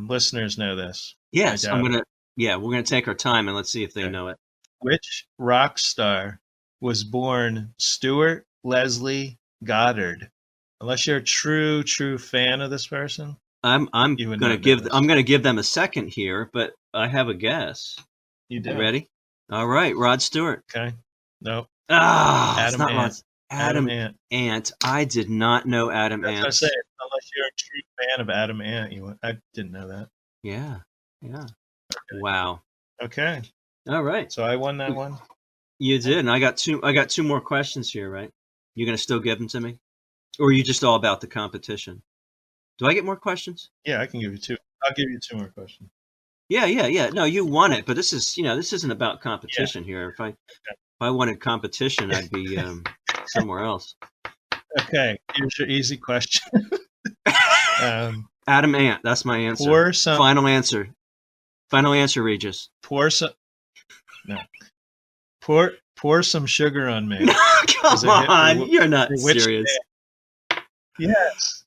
listeners know this. Yes, we're gonna take our time and let's see if they know it. Which rock star was born Stuart Leslie Goddard? Unless you're a true fan of this person, I'm gonna give them a second here, but I have a guess. You do. Ready? All right, Rod Stewart. Okay. Nope. Adam Ant. I did not know Adam Ant. That's what I say. Unless you're a true fan of Adam Ant, I didn't know that. Yeah. Okay. Wow. Okay. All right. So I won that one. You did, and I got two more questions here, right? You gonna still give them to me, or are you just all about the competition? Do I get more questions? Yeah, I can give you 2. I'll give you 2 more questions. Yeah. No, you won it, but this isn't about competition here. If I wanted competition, I'd be somewhere else. Okay, here's your easy question. Adam Ant, that's my answer. Final answer. Final answer, Regis. Pour some sugar on me. Come on, you're not serious. Yes.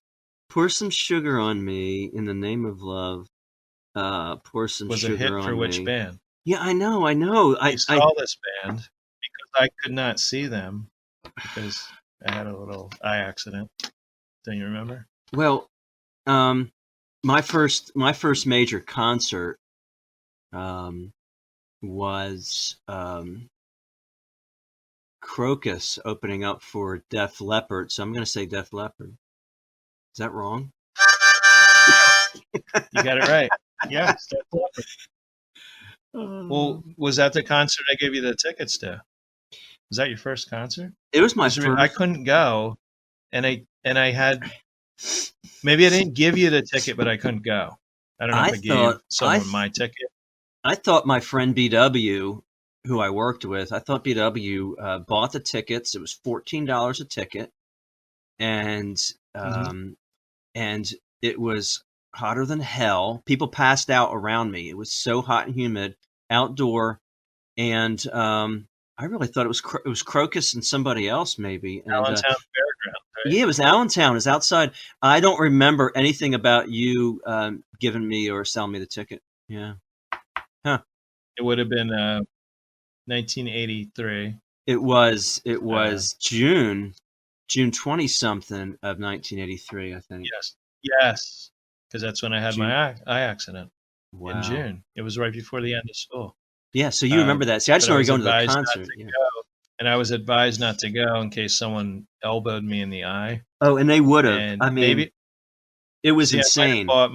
Pour some sugar on me in the name of love. Pour some was sugar a hit on for me. which band? Yeah, I know. I saw this band because I could not see them because I had a little eye accident. Don't you remember? Well, my first major concert was Crocus opening up for Def Leppard. So I'm going to say Def Leppard. Is that wrong? You got it right. Yes, Def Leppard. Well, was that the concert I gave you the tickets to? Was that your first concert? It was my first. I couldn't go, and I had maybe I didn't give you the ticket, but I couldn't go. I don't know if I gave someone my ticket. I thought my friend BW, who I worked with, I thought BW bought the tickets. It was $14 a ticket, and it was hotter than hell. People passed out around me. It was so hot and humid, outdoor, and I really thought it was Crocus and somebody else maybe. And, Allentown Fairground. Right? Yeah, it was Allentown. It was outside. I don't remember anything about you giving me or selling me the ticket. Yeah. Huh. It would have been 1983. It was June 20-something of 1983, I think. Yes. Because that's when I had my eye accident. Wow. In June. It was right before the end of school. Yeah, so you remember that. See, I just know you're going to the concert. Yeah. And I was advised not to go in case someone elbowed me in the eye. Oh, and they would have. I mean, maybe it was insane. I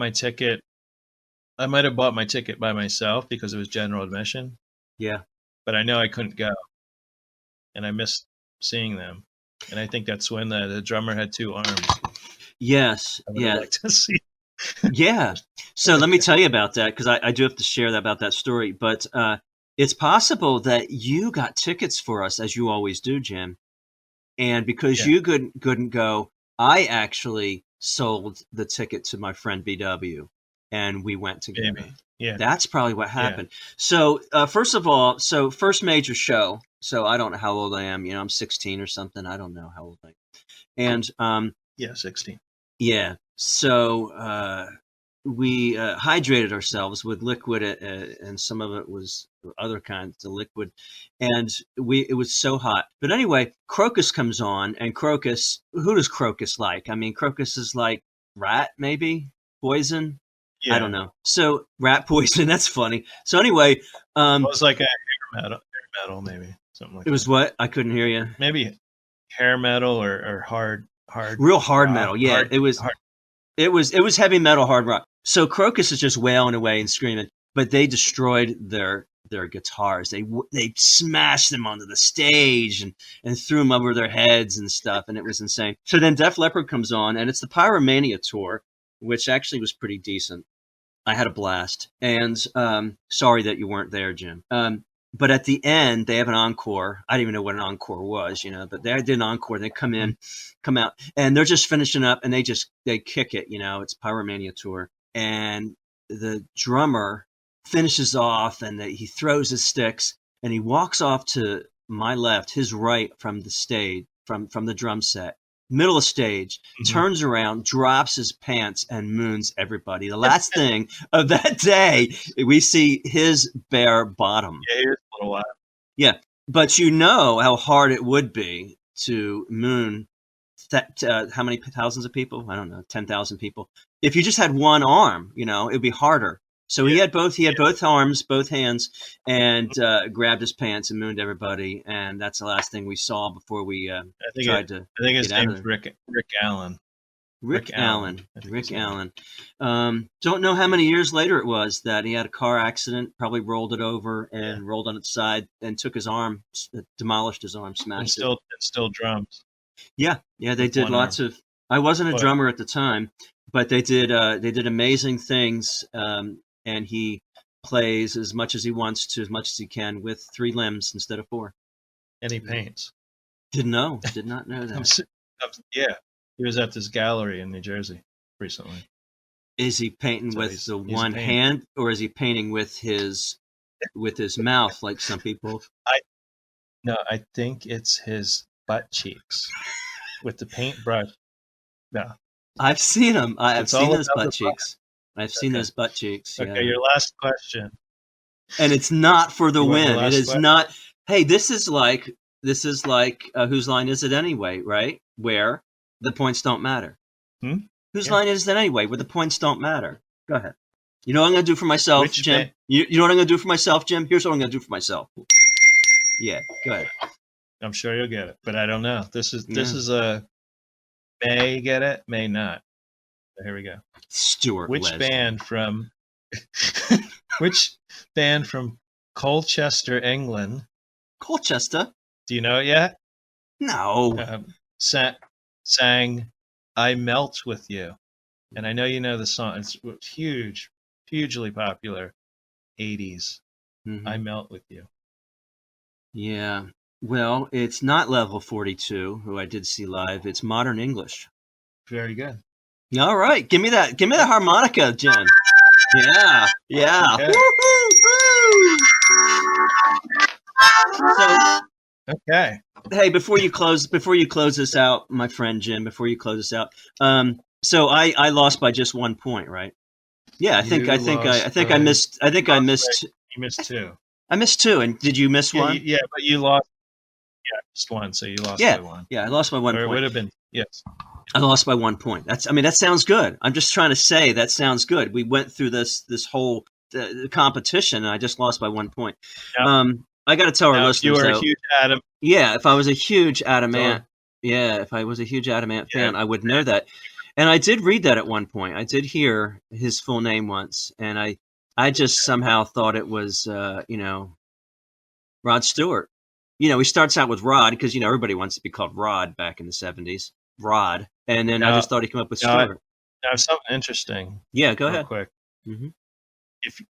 might have bought my ticket by myself because it was general admission. Yeah. But I know I couldn't go. And I missed seeing them. And I think that's when the drummer had two arms. Yes. I would like to see. Yeah. So let me tell you about that because I do have to share about that story. But it's possible that you got tickets for us, as you always do, Jim. And because you couldn't go, I actually sold the ticket to my friend BW, and we went together. Maybe. Yeah. That's probably what happened. Yeah. So first of all, first major show. So I don't know how old I am. You know, I'm 16 or something. I don't know how old I am. And 16. Yeah. So we hydrated ourselves with liquid, and some of it was other kinds of liquid, and it was so hot. But anyway, Crocus comes on, and Crocus, who does Crocus like? I mean, Crocus is like Rat, maybe Poison. Yeah. I don't know. So Rat, Poison. That's funny. So anyway, it was like a hair metal, maybe something like. It was what? I couldn't hear you. Maybe hair metal or hard, real hard metal. Yeah, it was. Hard. It was heavy metal, hard rock. So Crocus is just wailing away and screaming, but they destroyed their guitars. They smashed them onto the stage and threw them over their heads and stuff, and it was insane. So then Def Leppard comes on, and it's the Pyromania tour, which actually was pretty decent. I had a blast, and sorry that you weren't there, Jim. But at the end, they have an encore. I didn't even know what an encore was, you know, but they did an encore. They come out, and they're just finishing up, and they kick it, you know. It's Pyromania tour. And the drummer finishes off, and he throws his sticks, and he walks off to my left, his right from the stage, from the drum set. Middle of stage, turns around, drops his pants, and moons everybody. The last thing of that day, we see his bare bottom. Yeah, here's a little while. Yeah, but you know how hard it would be to moon how many thousands of people? I don't know, 10,000 people. If you just had one arm, you know, it'd be harder. So he had both arms, both hands, and grabbed his pants and mooned everybody. And that's the last thing we saw before we tried to. I think his name's Rick Allen. Rick Allen. Don't know how many years later it was that he had a car accident, probably rolled it over and rolled on its side and took his arm, demolished his arm, smashed it. And still drums. Yeah, they did lots of. I wasn't a drummer at the time, but they did amazing things. And he plays as much as he wants to, as much as he can, with 3 limbs instead of 4. And he paints. Did not know that. Yeah, he was at this gallery in New Jersey recently. Is he painting So with he's the a one painter. hand, or is he painting with his mouth like some people? No, I think it's his butt cheeks with the paintbrush. No. I've seen him. I've It's seen all those about butt the cheeks. I've seen those butt cheeks. Okay, Yeah. your last question. And it's not for the You want the win. It last is question? not. Hey, this is like whose line is it anyway? Right, where the points don't matter. Whose Yeah. line is it anyway? Where the points don't matter. Go ahead. You know what I'm going to do for myself, Which Jim? ba- You know what I'm going to do for myself, Jim? Here's what I'm going to do for myself. Yeah, go ahead. I'm sure you'll get it, but I don't know. This is a may get it, may not. So here we go. Stuart Which Leslie. band from Colchester, England? Colchester? Do you know it yet? No. Sang "I Melt with You," and I know you know the song. It's hugely popular, 80s. Mhm. "I Melt with You." Yeah. Well, it's not Level 42, who I did see live. It's Modern English. Very good. All right, give me that harmonica, Jen. Yeah. Okay. Woo-hoo-hoo! So, Okay. hey, before you close this out, my friend Jim, so I lost by just 1 point, right? Yeah, I think I missed. You missed two. I missed two, and did you miss one? Yeah, but you lost. Yeah, just one. So you lost Yeah, by one. yeah, I lost by 1 Or it point. would have been yes. I lost by 1 point. That sounds good. I'm just trying to say that sounds good. We went through this whole competition, and I just lost by 1 point. Now, I got to tell our listeners, if you were though, a huge Adam. yeah, if I was a huge Adamant, Dog. fan, I would know that. And I did read that at one point. I did hear his full name once, and I just somehow thought it was, Rod Stewart. He starts out with Rod because, everybody wants to be called Rod back in the 70s. Rod. And then I just thought he came up with Stewart. Now, something interesting. Yeah, go ahead. Quick. Mhm.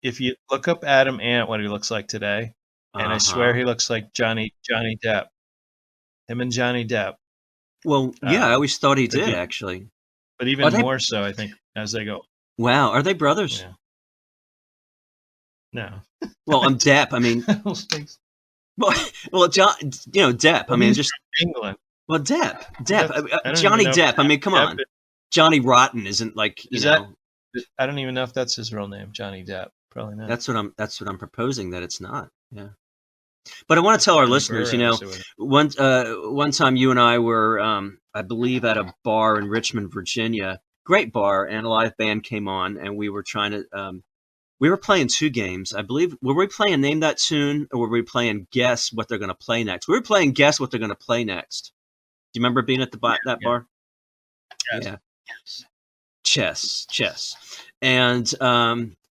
If you look up Adam Ant, what he looks like today, and I swear he looks like Johnny Depp. Him and Johnny Depp. Well, yeah, I always thought he did, actually. But even more so, I think, as they go. Wow, are they brothers? Yeah. No. Well, I'm Depp. I mean, well, John, Depp. I mean, just England. Well, Depp, don't Johnny even know Depp. I mean, come on, Johnny Rotten isn't like I don't even know if that's his real name, Johnny Depp. Probably not. That's what I'm proposing, that it's not. Yeah. But I want to tell our listeners, one time you and I were, I believe, at a bar in Richmond, Virginia, great bar, and a live band came on, and we were trying to, we were playing two games. I believe, were we playing Name That Tune, or were we playing Guess What They're Going to Play Next? We were playing Guess What They're Going to Play Next. Do you remember being at that bar? Yes. Yeah. Chess. And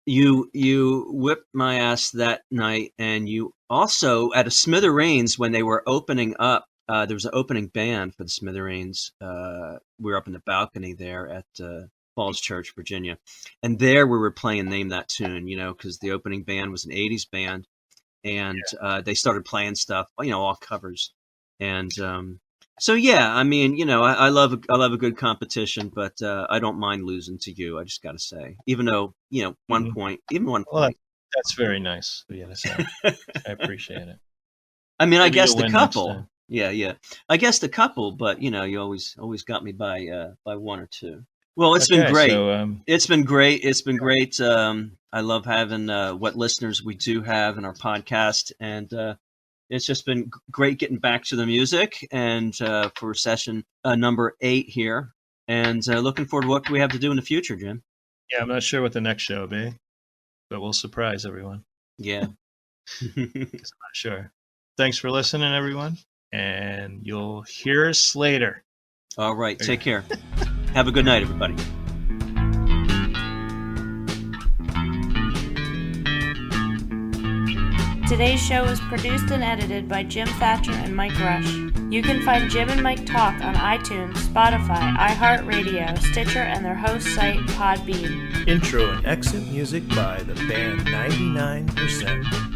you whipped my ass that night, and you also, at a Smithereens, when they were opening up, there was an opening band for the Smithereens. We were up in the balcony there at Falls Church, Virginia. And there we were playing Name That Tune, because the opening band was an 80s band. And they started playing stuff, all covers. And so, yeah, I mean, I love a good competition, but I don't mind losing to you. I just got to say, even though, 1 point, even 1 point. Well, that's very nice of you to say. I appreciate it. I mean, Maybe I guess you'll the win couple. next time. Yeah. I guess the couple, but you always got me by one or two. Well, it's been great. So, It's been great. I love having what listeners we do have in our podcast, and it's just been great getting back to the music and for session number 8 here, and looking forward to what we have to do in the future, Jim. yeah, I'm not sure what the next show will be, but we'll surprise everyone. Yeah. I'm not sure. Thanks for listening, everyone, and you'll hear us later. All right. Take care. Have a good night, everybody. Today's show was produced and edited by Jim Thatcher and Mike Rush. You can find Jim and Mike Talk on iTunes, Spotify, iHeart Radio, Stitcher, and their host site, Podbean. Intro and exit music by the band 99%.